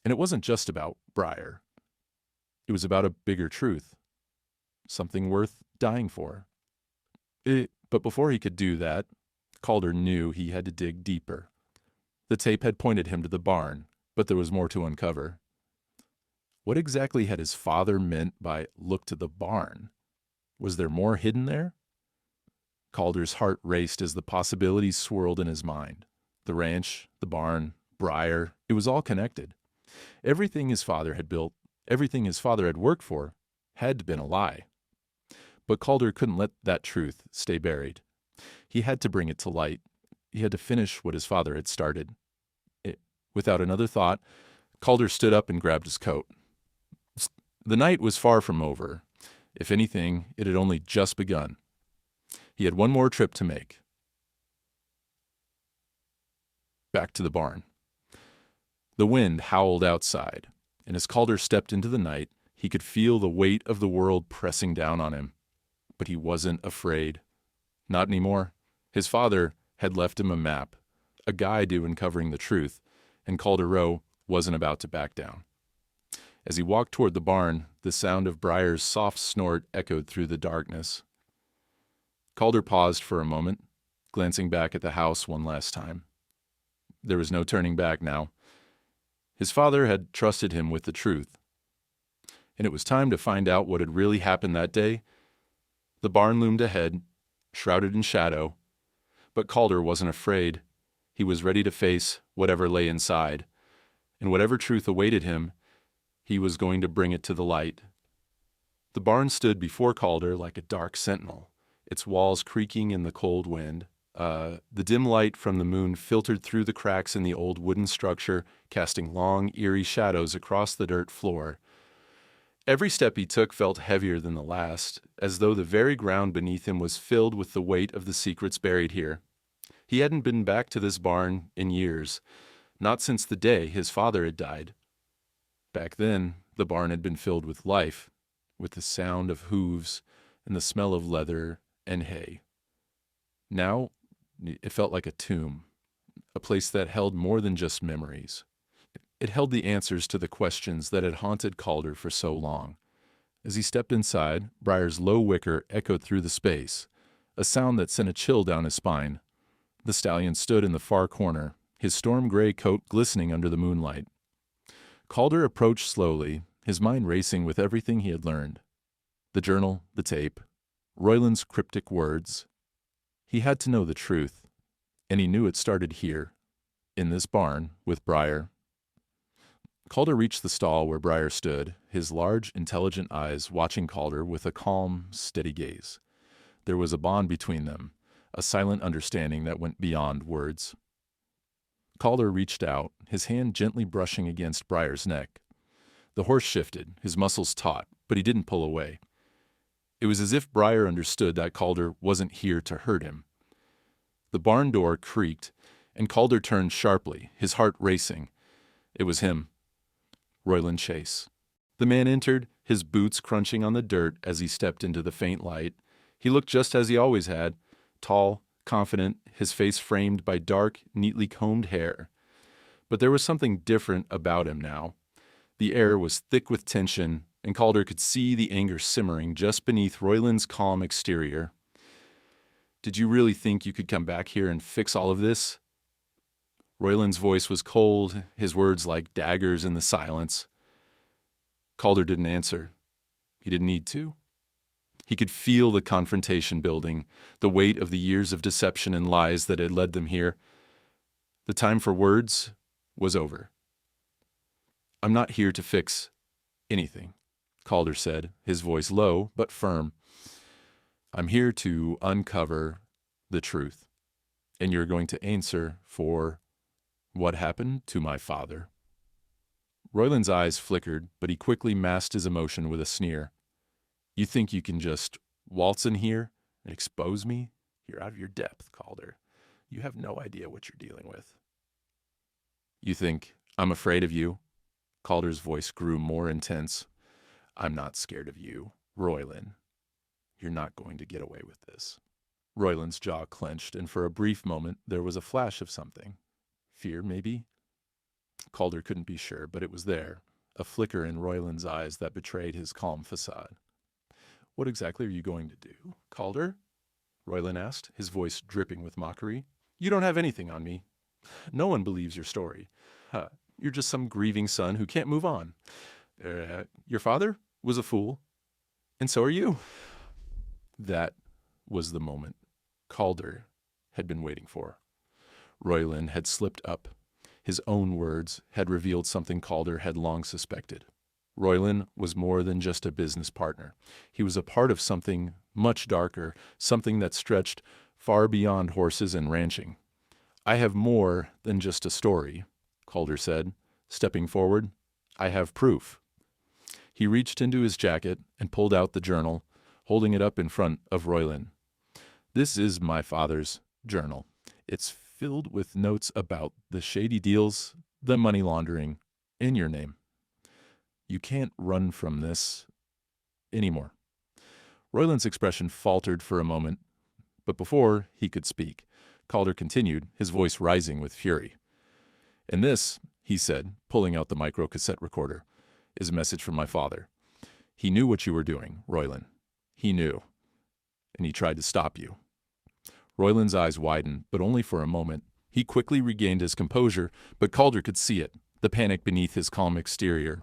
and it wasn't just about Brier. It was about a bigger truth, something worth dying for. But before he could do that, Calder knew he had to dig deeper. The tape had pointed him to the barn, but there was more to uncover. What exactly had his father meant by "look to the barn"? Was there more hidden there? Calder's heart raced as the possibilities swirled in his mind. The ranch, the barn, Brier, it was all connected. Everything his father had built, everything his father had worked for, had been a lie. But Calder couldn't let that truth stay buried. He had to bring it to light. He had to finish what his father had started. Without another thought, Calder stood up and grabbed his coat. The night was far from over. If anything, it had only just begun. He had one more trip to make. Back to the barn. The wind howled outside, and as Calder stepped into the night, he could feel the weight of the world pressing down on him. But he wasn't afraid. Not anymore. His father had left him a map, a guide to uncovering the truth, and Calder Rowe wasn't about to back down. As he walked toward the barn, the sound of Brier's soft snort echoed through the darkness. Calder paused for a moment, glancing back at the house one last time. There was no turning back now. His father had trusted him with the truth, and it was time to find out what had really happened that day. The barn loomed ahead, shrouded in shadow, but Calder wasn't afraid. He was ready to face whatever lay inside, and whatever truth awaited him, he was going to bring it to the light. The barn stood before Calder like a dark sentinel, its walls creaking in the cold wind. The dim light from the moon filtered through the cracks in the old wooden structure, casting long, eerie shadows across the dirt floor. Every step he took felt heavier than the last, as though the very ground beneath him was filled with the weight of the secrets buried here. He hadn't been back to this barn in years, not since the day his father had died. Back then, the barn had been filled with life, with the sound of hooves and the smell of leather and hay. Now, it felt like a tomb, a place that held more than just memories. It held the answers to the questions that had haunted Calder for so long. As he stepped inside, Brier's low wicker echoed through the space, a sound that sent a chill down his spine. The stallion stood in the far corner, his storm gray coat glistening under the moonlight. Calder approached slowly, his mind racing with everything he had learned. The journal, the tape, Royland's cryptic words. He had to know the truth, and he knew it started here, in this barn, with Brier. Calder reached the stall where Brier stood, his large, intelligent eyes watching Calder with a calm, steady gaze. There was a bond between them, a silent understanding that went beyond words. Calder reached out, his hand gently brushing against Brier's neck. The horse shifted, his muscles taut, but he didn't pull away. It was as if Brier understood that Calder wasn't here to hurt him. The barn door creaked, and Calder turned sharply, his heart racing. It was him, Royland Chase. The man entered, his boots crunching on the dirt as he stepped into the faint light. He looked just as he always had, tall, confident, his face framed by dark, neatly combed hair. But there was something different about him now. The air was thick with tension, and Calder could see the anger simmering just beneath Royland's calm exterior. "Did you really think you could come back here and fix all of this?" Royland's voice was cold, his words like daggers in the silence. Calder didn't answer. He didn't need to. He could feel the confrontation building, the weight of the years of deception and lies that had led them here. The time for words was over. "I'm not here to fix anything," Calder said, his voice low but firm. "I'm here to uncover the truth, and you're going to answer for what happened to my father." Royland's eyes flickered, but he quickly masked his emotion with a sneer. "You think you can just waltz in here and expose me? You're out of your depth, Calder. You have no idea what you're dealing with." "You think I'm afraid of you?" Calder's voice grew more intense. "I'm not scared of you, Royland. You're not going to get away with this. Royland's jaw clenched, and for a brief moment there was a flash of something. Fear, maybe? Calder couldn't be sure, but it was there, a flicker in Royland's eyes that betrayed his calm facade. What exactly are you going to do, Calder? Royland asked, his voice dripping with mockery. You don't have anything on me. No one believes your story. You're just some grieving son who can't move on. Your father was a fool, and so are you. That was the moment Calder had been waiting for. Royland had slipped up. His own words had revealed something Calder had long suspected. Royland was more than just a business partner. He was a part of something much darker, something that stretched far beyond horses and ranching. I have more than just a story, Calder said, stepping forward. I have proof. He reached into his jacket and pulled out the journal, holding it up in front of Royland. This is my father's journal. It's filled with notes about the shady deals, the money laundering, in your name. You can't run from this anymore. Royland's expression faltered for a moment, but before he could speak, Calder continued, his voice rising with fury. And this, he said, pulling out the micro-cassette recorder, is a message from my father. He knew what you were doing, Royland. He knew. And he tried to stop you. Royland's eyes widened, but only for a moment. He quickly regained his composure, but Calder could see it, the panic beneath his calm exterior.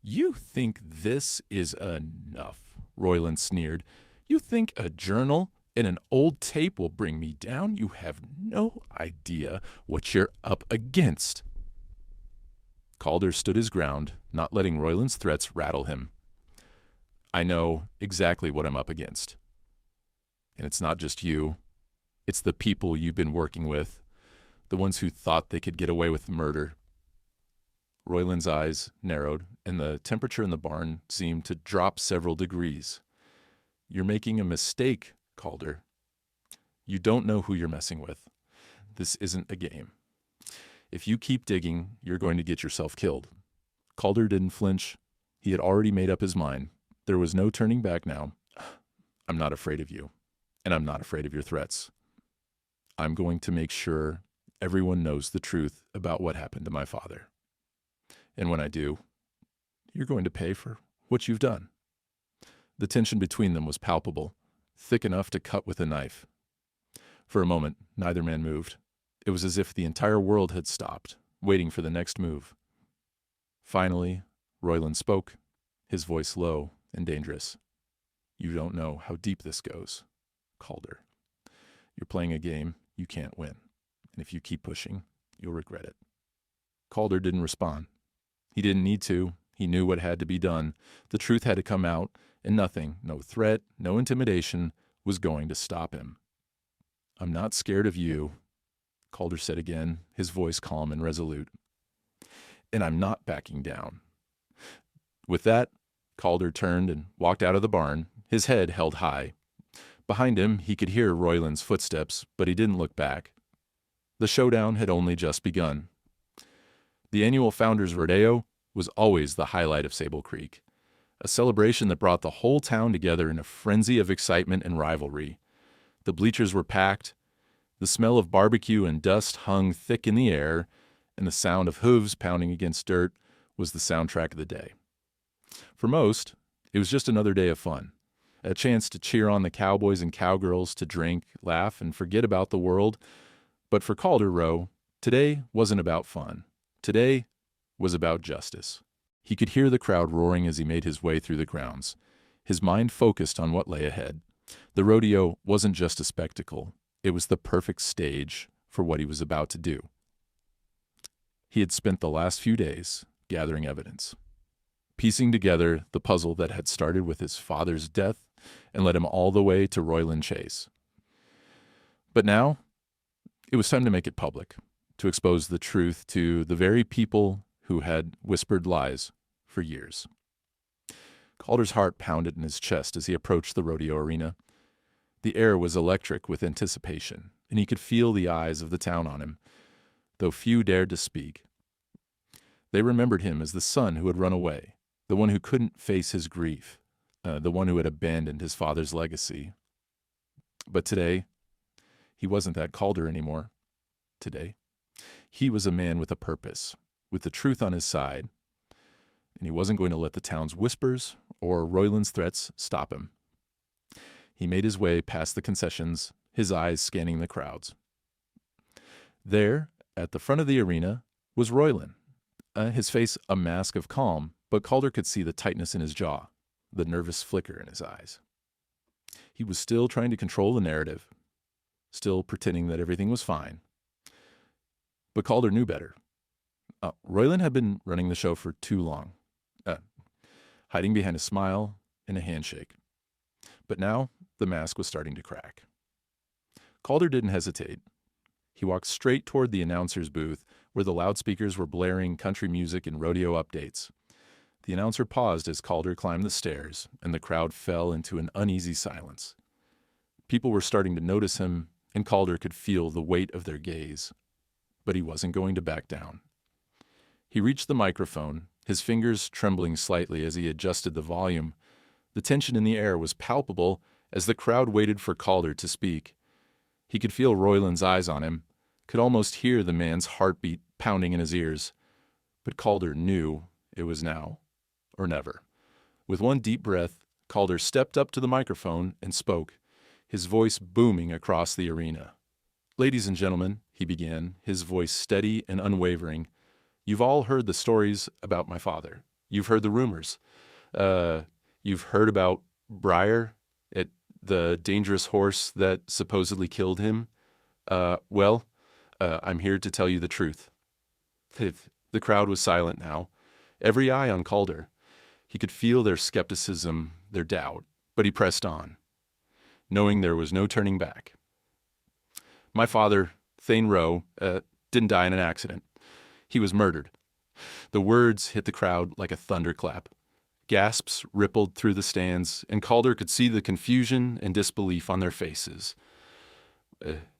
You think this is enough, Royland sneered. You think a journal and an old tape will bring me down? You have no idea what you're up against. Calder stood his ground, not letting Royland's threats rattle him. I know exactly what I'm up against. And it's not just you. It's the people you've been working with, the ones who thought they could get away with murder. Royland's eyes narrowed, and the temperature in the barn seemed to drop several degrees. You're making a mistake, Calder. You don't know who you're messing with. This isn't a game. If you keep digging, you're going to get yourself killed. Calder didn't flinch. He had already made up his mind. There was no turning back now. I'm not afraid of you, and I'm not afraid of your threats. I'm going to make sure everyone knows the truth about what happened to my father. And when I do, you're going to pay for what you've done. The tension between them was palpable, thick enough to cut with a knife. For a moment, neither man moved. It was as if the entire world had stopped, waiting for the next move. Finally, Royland spoke, his voice low and dangerous. You don't know how deep this goes, Calder. You're playing a game you can't win, and if you keep pushing, you'll regret it. Calder didn't respond. He didn't need to. He knew what had to be done. The truth had to come out, and nothing, no threat, no intimidation, was going to stop him. I'm not scared of you, Calder said again, his voice calm and resolute. And I'm not backing down. With that, Calder turned and walked out of the barn, his head held high. Behind him, he could hear Royland's footsteps, but he didn't look back. The showdown had only just begun. The annual Founders Rodeo was always the highlight of Sable Creek, a celebration that brought the whole town together in a frenzy of excitement and rivalry. The bleachers were packed, the smell of barbecue and dust hung thick in the air, and the sound of hooves pounding against dirt was the soundtrack of the day. For most, it was just another day of fun, a chance to cheer on the cowboys and cowgirls, to drink, laugh, and forget about the world. But for Calder Rowe, today wasn't about fun. Today was about justice. He could hear the crowd roaring as he made his way through the grounds, his mind focused on what lay ahead. The rodeo wasn't just a spectacle. It was the perfect stage for what he was about to do. He had spent the last few days gathering evidence, piecing together the puzzle that had started with his father's death and led him all the way to Royland Chase. But now, it was time to make it public, to expose the truth to the very people who had whispered lies for years. Calder's heart pounded in his chest as he approached the rodeo arena. The air was electric with anticipation, and he could feel the eyes of the town on him, though few dared to speak. They remembered him as the son who had run away, the one who couldn't face his grief, the one who had abandoned his father's legacy. But today, he wasn't that Calder anymore. Today, he was a man with a purpose, with the truth on his side, and he wasn't going to let the town's whispers or Royland's threats stop him. He made his way past the concessions, his eyes scanning the crowds. There, at the front of the arena, was Royland, his face a mask of calm, but Calder could see the tightness in his jaw, the nervous flicker in his eyes. He was still trying to control the narrative, still pretending that everything was fine. But Calder knew better. Royland had been running the show for too long, hiding behind a smile and a handshake. But now the mask was starting to crack. Calder didn't hesitate. He walked straight toward the announcer's booth where the loudspeakers were blaring country music and rodeo updates. The announcer paused as Calder climbed the stairs, and the crowd fell into an uneasy silence. People were starting to notice him, and Calder could feel the weight of their gaze. But he wasn't going to back down. He reached the microphone, his fingers trembling slightly as he adjusted the volume. The tension in the air was palpable as the crowd waited for Calder to speak. He could feel Royland's eyes on him, could almost hear the man's heartbeat pounding in his ears. But Calder knew it was now or never. With one deep breath, Calder stepped up to the microphone and spoke, his voice booming across the arena. "Ladies and gentlemen," he began, his voice steady and unwavering, "you've all heard the stories about my father. You've heard the rumors. You've heard about Brier, the dangerous horse that supposedly killed him. I'm here to tell you the truth." The crowd was silent now, every eye on Calder. He could feel their skepticism, their doubt, but he pressed on, knowing there was no turning back. "My father, Thane Rowe, didn't die in an accident. He was murdered." The words hit the crowd like a thunderclap. Gasps rippled through the stands, and Calder could see the confusion and disbelief on their faces.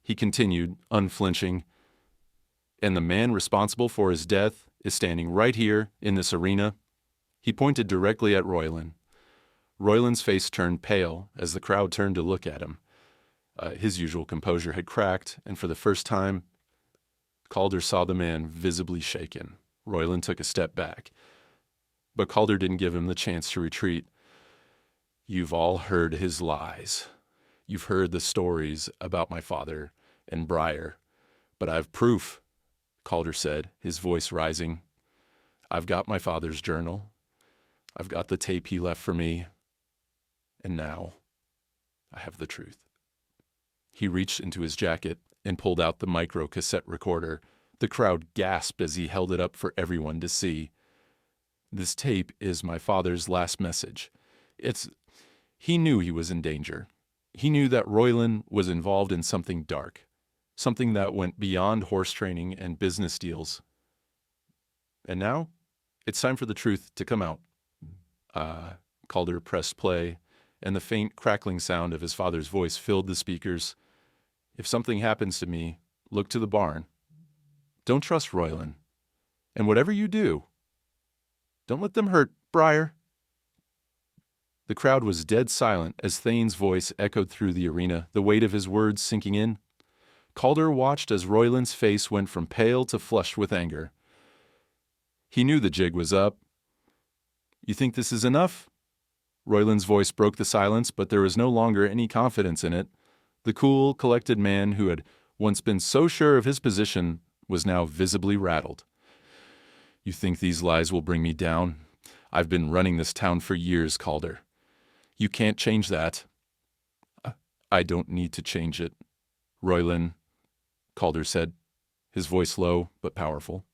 He continued, unflinching, "And the man responsible for his death is standing right here in this arena." He pointed directly at Royland. Royland's face turned pale as the crowd turned to look at him. His usual composure had cracked, and for the first time, Calder saw the man visibly shaken. Royland took a step back, but Calder didn't give him the chance to retreat. "You've all heard his lies. You've heard the stories about my father and Brier, but I've proof," Calder said, his voice rising. "I've got my father's journal. I've got the tape he left for me. And now I have the truth." He reached into his jacket and pulled out the micro cassette recorder. The crowd gasped as he held it up for everyone to see. "This tape is my father's last message. He knew he was in danger. He knew that Royland was involved in something dark, something that went beyond horse training and business deals. And now, it's time for the truth to come out." Calder pressed play, and the faint crackling sound of his father's voice filled the speakers. "If something happens to me, look to the barn. Don't trust Royland. And whatever you do, don't let them hurt Brier." The crowd was dead silent as Thane's voice echoed through the arena, the weight of his words sinking in. Calder watched as Royland's face went from pale to flushed with anger. He knew the jig was up. "You think this is enough?" Royland's voice broke the silence, but there was no longer any confidence in it. The cool, collected man who had once been so sure of his position was now visibly rattled. "You think these lies will bring me down? I've been running this town for years, Calder. You can't change that." "I don't need to change it, Royland," Calder said, his voice low but powerful.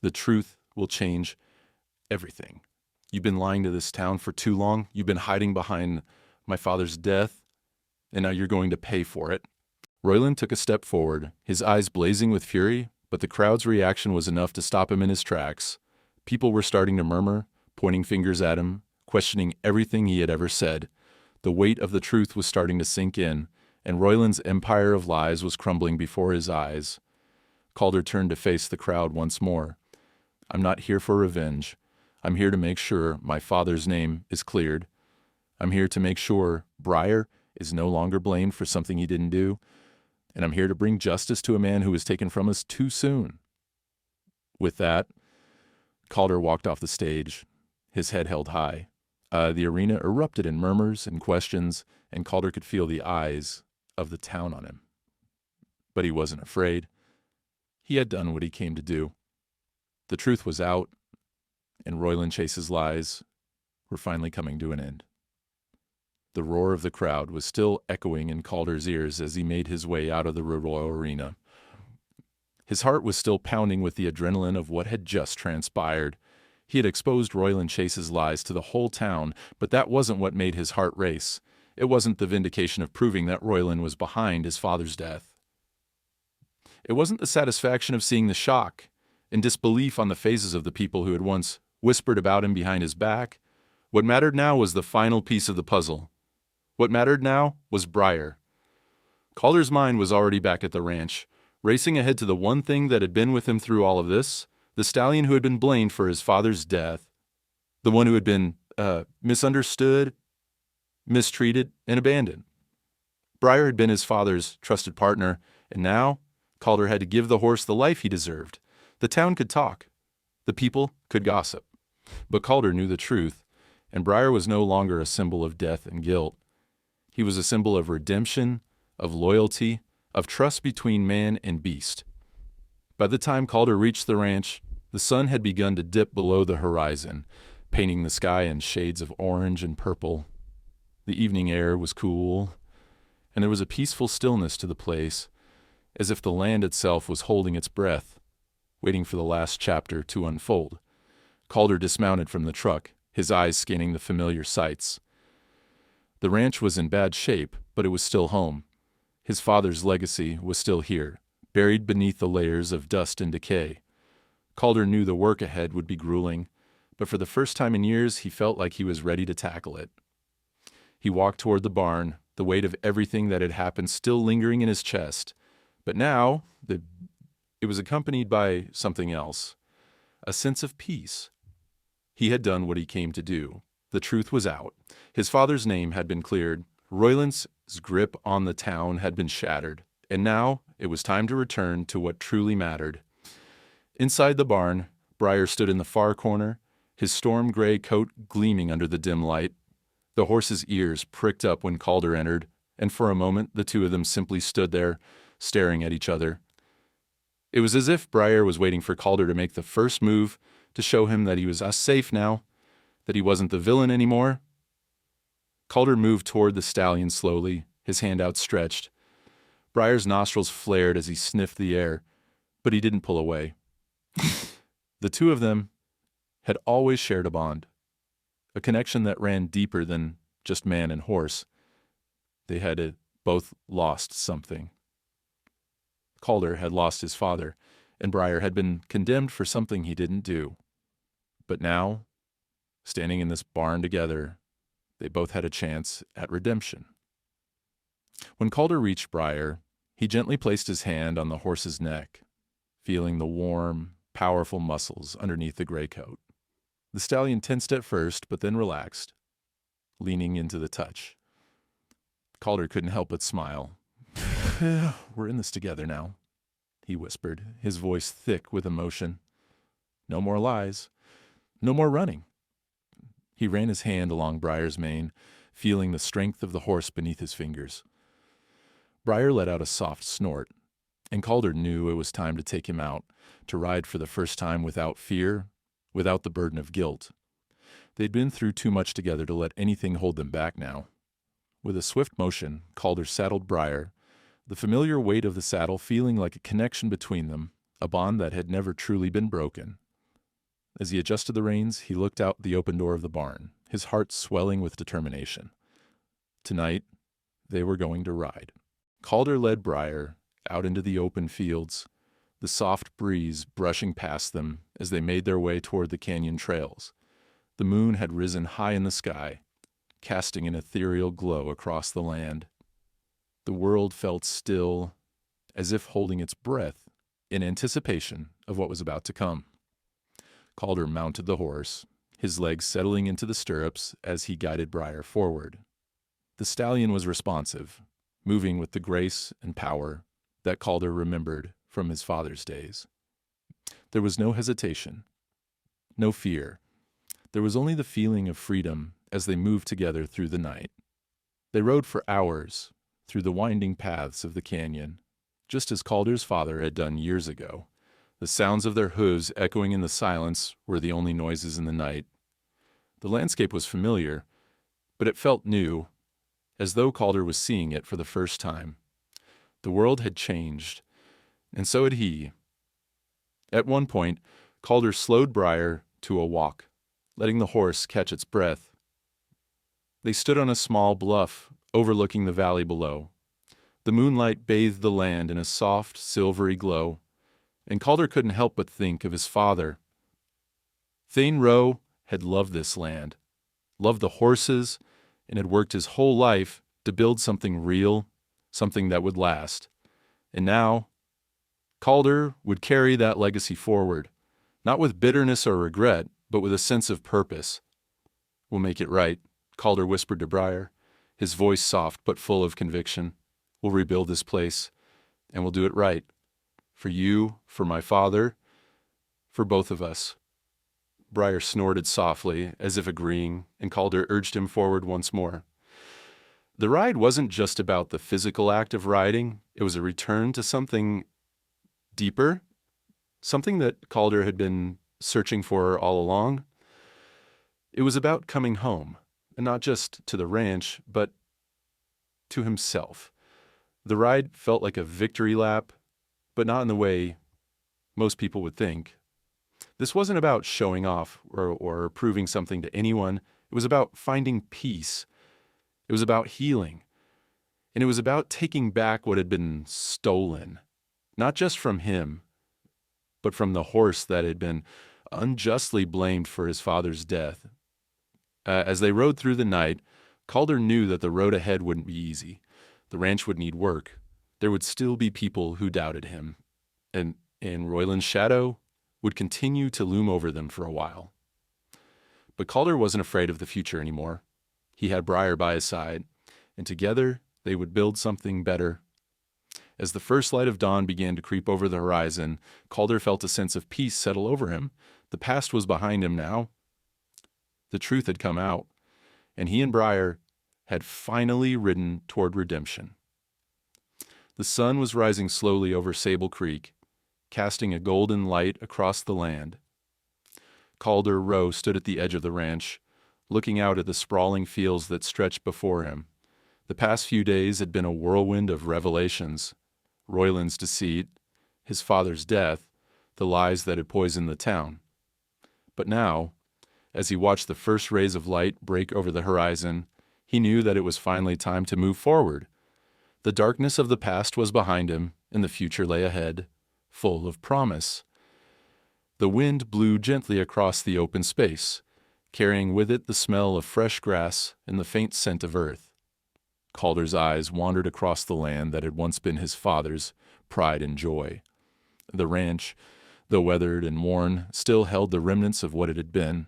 "The truth will change everything. You've been lying to this town for too long. You've been hiding behind my father's death, and now you're going to pay for it." Royland took a step forward, his eyes blazing with fury, but the crowd's reaction was enough to stop him in his tracks. People were starting to murmur, pointing fingers at him, questioning everything he had ever said. The weight of the truth was starting to sink in, and Royland's empire of lies was crumbling before his eyes. Calder turned to face the crowd once more. "I'm not here for revenge. I'm here to make sure my father's name is cleared. I'm here to make sure Brier is no longer blamed for something he didn't do, and I'm here to bring justice to a man who was taken from us too soon." With that, Calder walked off the stage, his head held high. The arena erupted in murmurs and questions, and Calder could feel the eyes of the town on him. But he wasn't afraid. He had done what he came to do. The truth was out, and Royland Chase's lies were finally coming to an end. The roar of the crowd was still echoing in Calder's ears as he made his way out of the Royal Arena. His heart was still pounding with the adrenaline of what had just transpired. He had exposed Royland Chase's lies to the whole town, but that wasn't what made his heart race. It wasn't the vindication of proving that Royland was behind his father's death. It wasn't the satisfaction of seeing the shock and disbelief on the faces of the people who had once whispered about him behind his back. What mattered now was the final piece of the puzzle. What mattered now was Brier. Calder's mind was already back at the ranch, racing ahead to the one thing that had been with him through all of this, the stallion who had been blamed for his father's death, the one who had been misunderstood, mistreated, and abandoned. Brier had been his father's trusted partner, and now Calder had to give the horse the life he deserved. The town could talk. The people could gossip. But Calder knew the truth, and Brier was no longer a symbol of death and guilt. He was a symbol of redemption, of loyalty, of trust between man and beast. By the time Calder reached the ranch, the sun had begun to dip below the horizon, painting the sky in shades of orange and purple. The evening air was cool, and there was a peaceful stillness to the place, as if the land itself was holding its breath, waiting for the last chapter to unfold. Calder dismounted from the truck, his eyes scanning the familiar sights. The ranch was in bad shape, but it was still home. His father's legacy was still here, buried beneath the layers of dust and decay. Calder knew the work ahead would be grueling, but for the first time in years he felt like he was ready to tackle it. He walked toward the barn, the weight of everything that had happened still lingering in his chest. But now it was accompanied by something else, a sense of peace. He had done what he came to do. The truth was out. His father's name had been cleared. Royland's grip on the town had been shattered, and now it was time to return to what truly mattered. Inside the barn, Brier stood in the far corner, his storm gray coat gleaming under the dim light. The horse's ears pricked up when Calder entered, and for a moment the two of them simply stood there, staring at each other. It was as if Brier was waiting for Calder to make the first move to show him that he was safe now, that he wasn't the villain anymore. Calder moved toward the stallion slowly, his hand outstretched. Brier's nostrils flared as he sniffed the air, but he didn't pull away. The two of them had always shared a bond, a connection that ran deeper than just man and horse. They had both lost something. Calder had lost his father, and Brier had been condemned for something he didn't do. But now, standing in this barn together, they both had a chance at redemption. When Calder reached Brier, he gently placed his hand on the horse's neck, feeling the warm, powerful muscles underneath the gray coat. The stallion tensed at first, but then relaxed, leaning into the touch. Calder couldn't help but smile. "We're in this together now," he whispered, his voice thick with emotion. "No more lies. No more running." He ran his hand along Brier's mane, feeling the strength of the horse beneath his fingers. Brier let out a soft snort, and Calder knew it was time to take him out, to ride for the first time without fear, without the burden of guilt. They'd been through too much together to let anything hold them back now. With a swift motion, Calder saddled Brier, the familiar weight of the saddle feeling like a connection between them, a bond that had never truly been broken. As he adjusted the reins, he looked out the open door of the barn, his heart swelling with determination. Tonight, they were going to ride. Calder led Brier out into the open fields, the soft breeze brushing past them as they made their way toward the canyon trails. The moon had risen high in the sky, casting an ethereal glow across the land. The world felt still, as if holding its breath in anticipation of what was about to come. Calder mounted the horse, his legs settling into the stirrups as he guided Brier forward. The stallion was responsive, moving with the grace and power that Calder remembered from his father's days. There was no hesitation, no fear. There was only the feeling of freedom as they moved together through the night. They rode for hours through the winding paths of the canyon, just as Calder's father had done years ago. The sounds of their hooves echoing in the silence were the only noises in the night. The landscape was familiar, but it felt new, as though Calder was seeing it for the first time. The world had changed, and so had he. At one point, Calder slowed Brier to a walk, letting the horse catch its breath. They stood on a small bluff overlooking the valley below. The moonlight bathed the land in a soft, silvery glow, and Calder couldn't help but think of his father. Thane Rowe had loved this land, loved the horses, and had worked his whole life to build something real, something that would last. And now, Calder would carry that legacy forward, not with bitterness or regret, but with a sense of purpose. "We'll make it right," Calder whispered to Brier, his voice soft but full of conviction. "We'll rebuild this place, and we'll do it right. For you, for my father, for both of us." Brier snorted softly, as if agreeing, and Calder urged him forward once more. The ride wasn't just about the physical act of riding. It was a return to something deeper, something that Calder had been searching for all along. It was about coming home, and not just to the ranch, but to himself. The ride felt like a victory lap, but not in the way most people would think. This wasn't about showing off or proving something to anyone. It was about finding peace. It was about healing. And it was about taking back what had been stolen, not just from him, but from the horse that had been unjustly blamed for his father's death. As they rode through the night, Calder knew that the road ahead wouldn't be easy. The ranch would need work. There would still be people who doubted him. And Royland's shadow would continue to loom over them for a while. But Calder wasn't afraid of the future anymore. He had Brier by his side, and together they would build something better. As the first light of dawn began to creep over the horizon, Calder felt a sense of peace settle over him. The past was behind him now. The truth had come out, and he and Brier had finally ridden toward redemption. The sun was rising slowly over Sable Creek, casting a golden light across the land. Calder Rowe stood at the edge of the ranch, looking out at the sprawling fields that stretched before him. The past few days had been a whirlwind of revelations: Royland's deceit, his father's death, the lies that had poisoned the town. But now, as he watched the first rays of light break over the horizon, he knew that it was finally time to move forward. The darkness of the past was behind him, and the future lay ahead, full of promise. The wind blew gently across the open space, carrying with it the smell of fresh grass and the faint scent of earth. Calder's eyes wandered across the land that had once been his father's pride and joy. The ranch, though weathered and worn, still held the remnants of what it had been,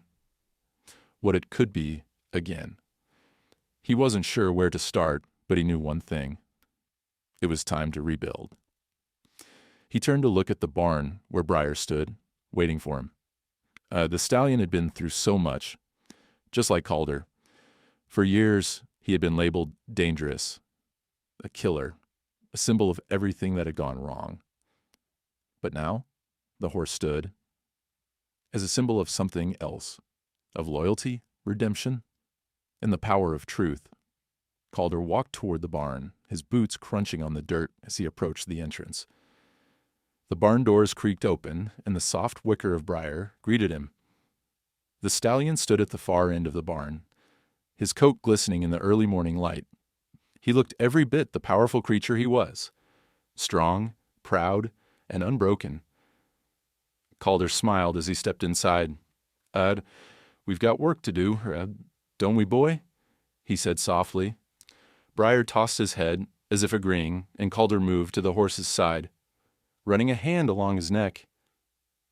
what it could be again. He wasn't sure where to start, but he knew one thing. It was time to rebuild. He turned to look at the barn where Brier stood, waiting for him. The stallion had been through so much, just like Calder. For years, he had been labeled dangerous, a killer, a symbol of everything that had gone wrong. But now, the horse stood as a symbol of something else, of loyalty, redemption, and the power of truth. Calder walked toward the barn, his boots crunching on the dirt as he approached the entrance. The barn doors creaked open, and the soft whicker of Brier greeted him. The stallion stood at the far end of the barn, his coat glistening in the early morning light. He looked every bit the powerful creature he was, strong, proud, and unbroken. Calder smiled as he stepped inside. We've got work to do, don't we, boy?" he said softly. Brier tossed his head, as if agreeing, and Calder moved to the horse's side, running a hand along his neck.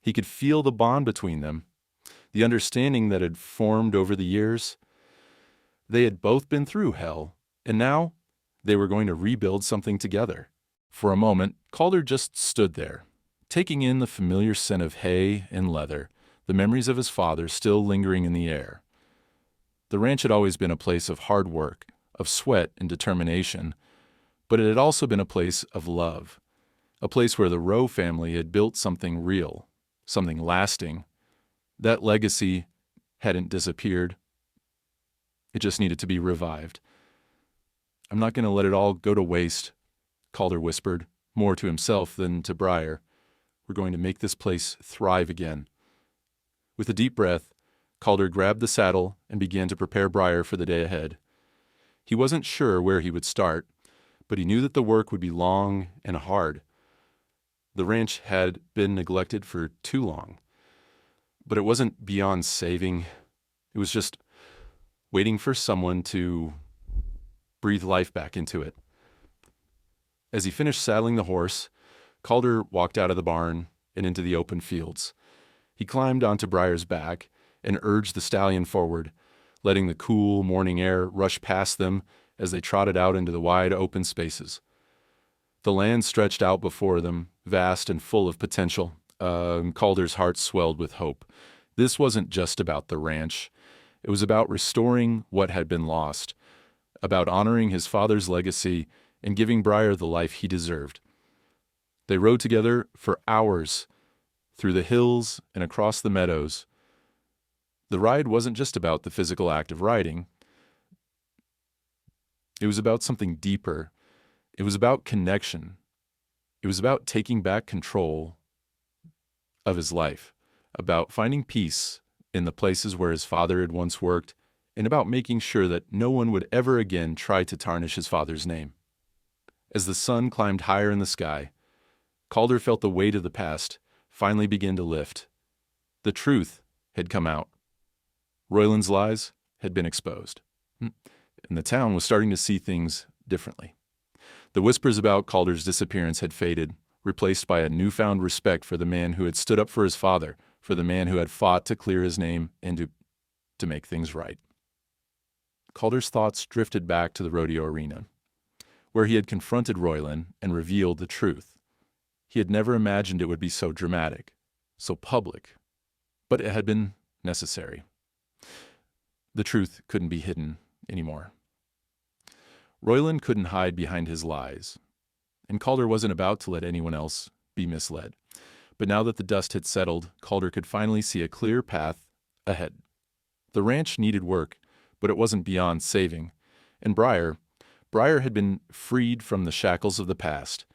He could feel the bond between them, the understanding that had formed over the years. They had both been through hell, and now they were going to rebuild something together. For a moment, Calder just stood there, taking in the familiar scent of hay and leather, the memories of his father still lingering in the air. The ranch had always been a place of hard work, of sweat and determination, but it had also been a place of love, a place where the Rowe family had built something real, something lasting. That legacy hadn't disappeared. It just needed to be revived. "I'm not going to let it all go to waste," Calder whispered, more to himself than to Brier. "We're going to make this place thrive again." With a deep breath, Calder grabbed the saddle and began to prepare Brier for the day ahead. He wasn't sure where he would start, but he knew that the work would be long and hard. The ranch had been neglected for too long, but it wasn't beyond saving. It was just waiting for someone to breathe life back into it. As he finished saddling the horse, Calder walked out of the barn and into the open fields. He climbed onto Brier's back and urged the stallion forward, letting the cool morning air rush past them as they trotted out into the wide open spaces. The land stretched out before them, vast and full of potential. Calder's heart swelled with hope. This wasn't just about the ranch. It was about restoring what had been lost, about honoring his father's legacy and giving Brier the life he deserved. They rode together for hours through the hills and across the meadows. The ride wasn't just about the physical act of riding. It was about something deeper. It was about connection. It was about taking back control of his life, about finding peace in the places where his father had once worked, and about making sure that no one would ever again try to tarnish his father's name. As the sun climbed higher in the sky, Calder felt the weight of the past finally begin to lift. The truth had come out. Royland's lies had been exposed, and the town was starting to see things differently. The whispers about Calder's disappearance had faded, replaced by a newfound respect for the man who had stood up for his father, for the man who had fought to clear his name and to make things right. Calder's thoughts drifted back to the rodeo arena, where he had confronted Royland and revealed the truth. He had never imagined it would be so dramatic, so public, but it had been necessary. The truth couldn't be hidden anymore. Royland couldn't hide behind his lies, and Calder wasn't about to let anyone else be misled. But now that the dust had settled, Calder could finally see a clear path ahead. The ranch needed work, but it wasn't beyond saving. And Brier had been freed from the shackles of the past.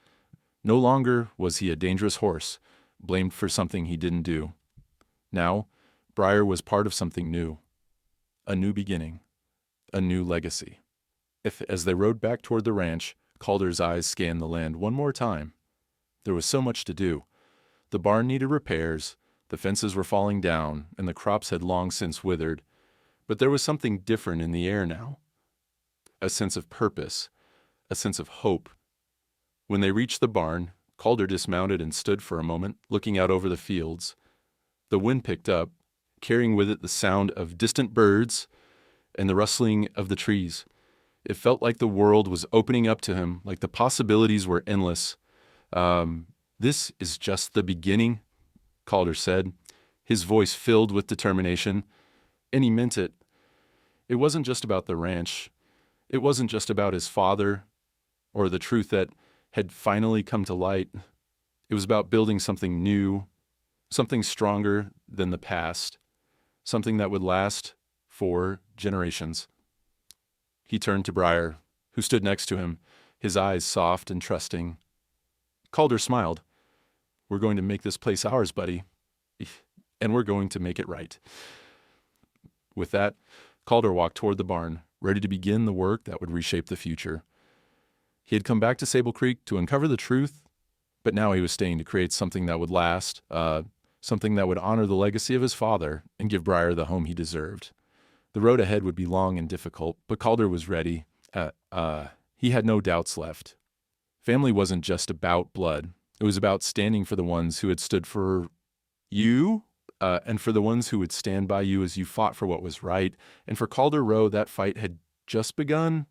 No longer was he a dangerous horse, blamed for something he didn't do. Now, Brier was part of something new. A new beginning. A new legacy. As they rode back toward the ranch, Calder's eyes scanned the land one more time. There was so much to do. The barn needed repairs, the fences were falling down, and the crops had long since withered. But there was something different in the air now. A sense of purpose, a sense of hope. When they reached the barn, Calder dismounted and stood for a moment, looking out over the fields. The wind picked up, carrying with it the sound of distant birds and the rustling of the trees. It felt like the world was opening up to him, like the possibilities were endless. "This is just the beginning," Calder said, his voice filled with determination, and he meant it. It wasn't just about the ranch. It wasn't just about his father or the truth that had finally come to light. It was about building something new, something stronger than the past, something that would last for generations. He turned to Brier, who stood next to him, his eyes soft and trusting. Calder smiled. "We're going to make this place ours, buddy, and we're going to make it right." With that, Calder walked toward the barn, ready to begin the work that would reshape the future. He had come back to Sable Creek to uncover the truth, but now he was staying to create something that would last, something that would honor the legacy of his father and give Brier the home he deserved. The road ahead would be long and difficult, but Calder was ready. He had no doubts left. Family wasn't just about blood. It was about standing for the ones who had stood for you. and for the ones who would stand by you as you fought for what was right. And for Calder Rowe, that fight had just begun.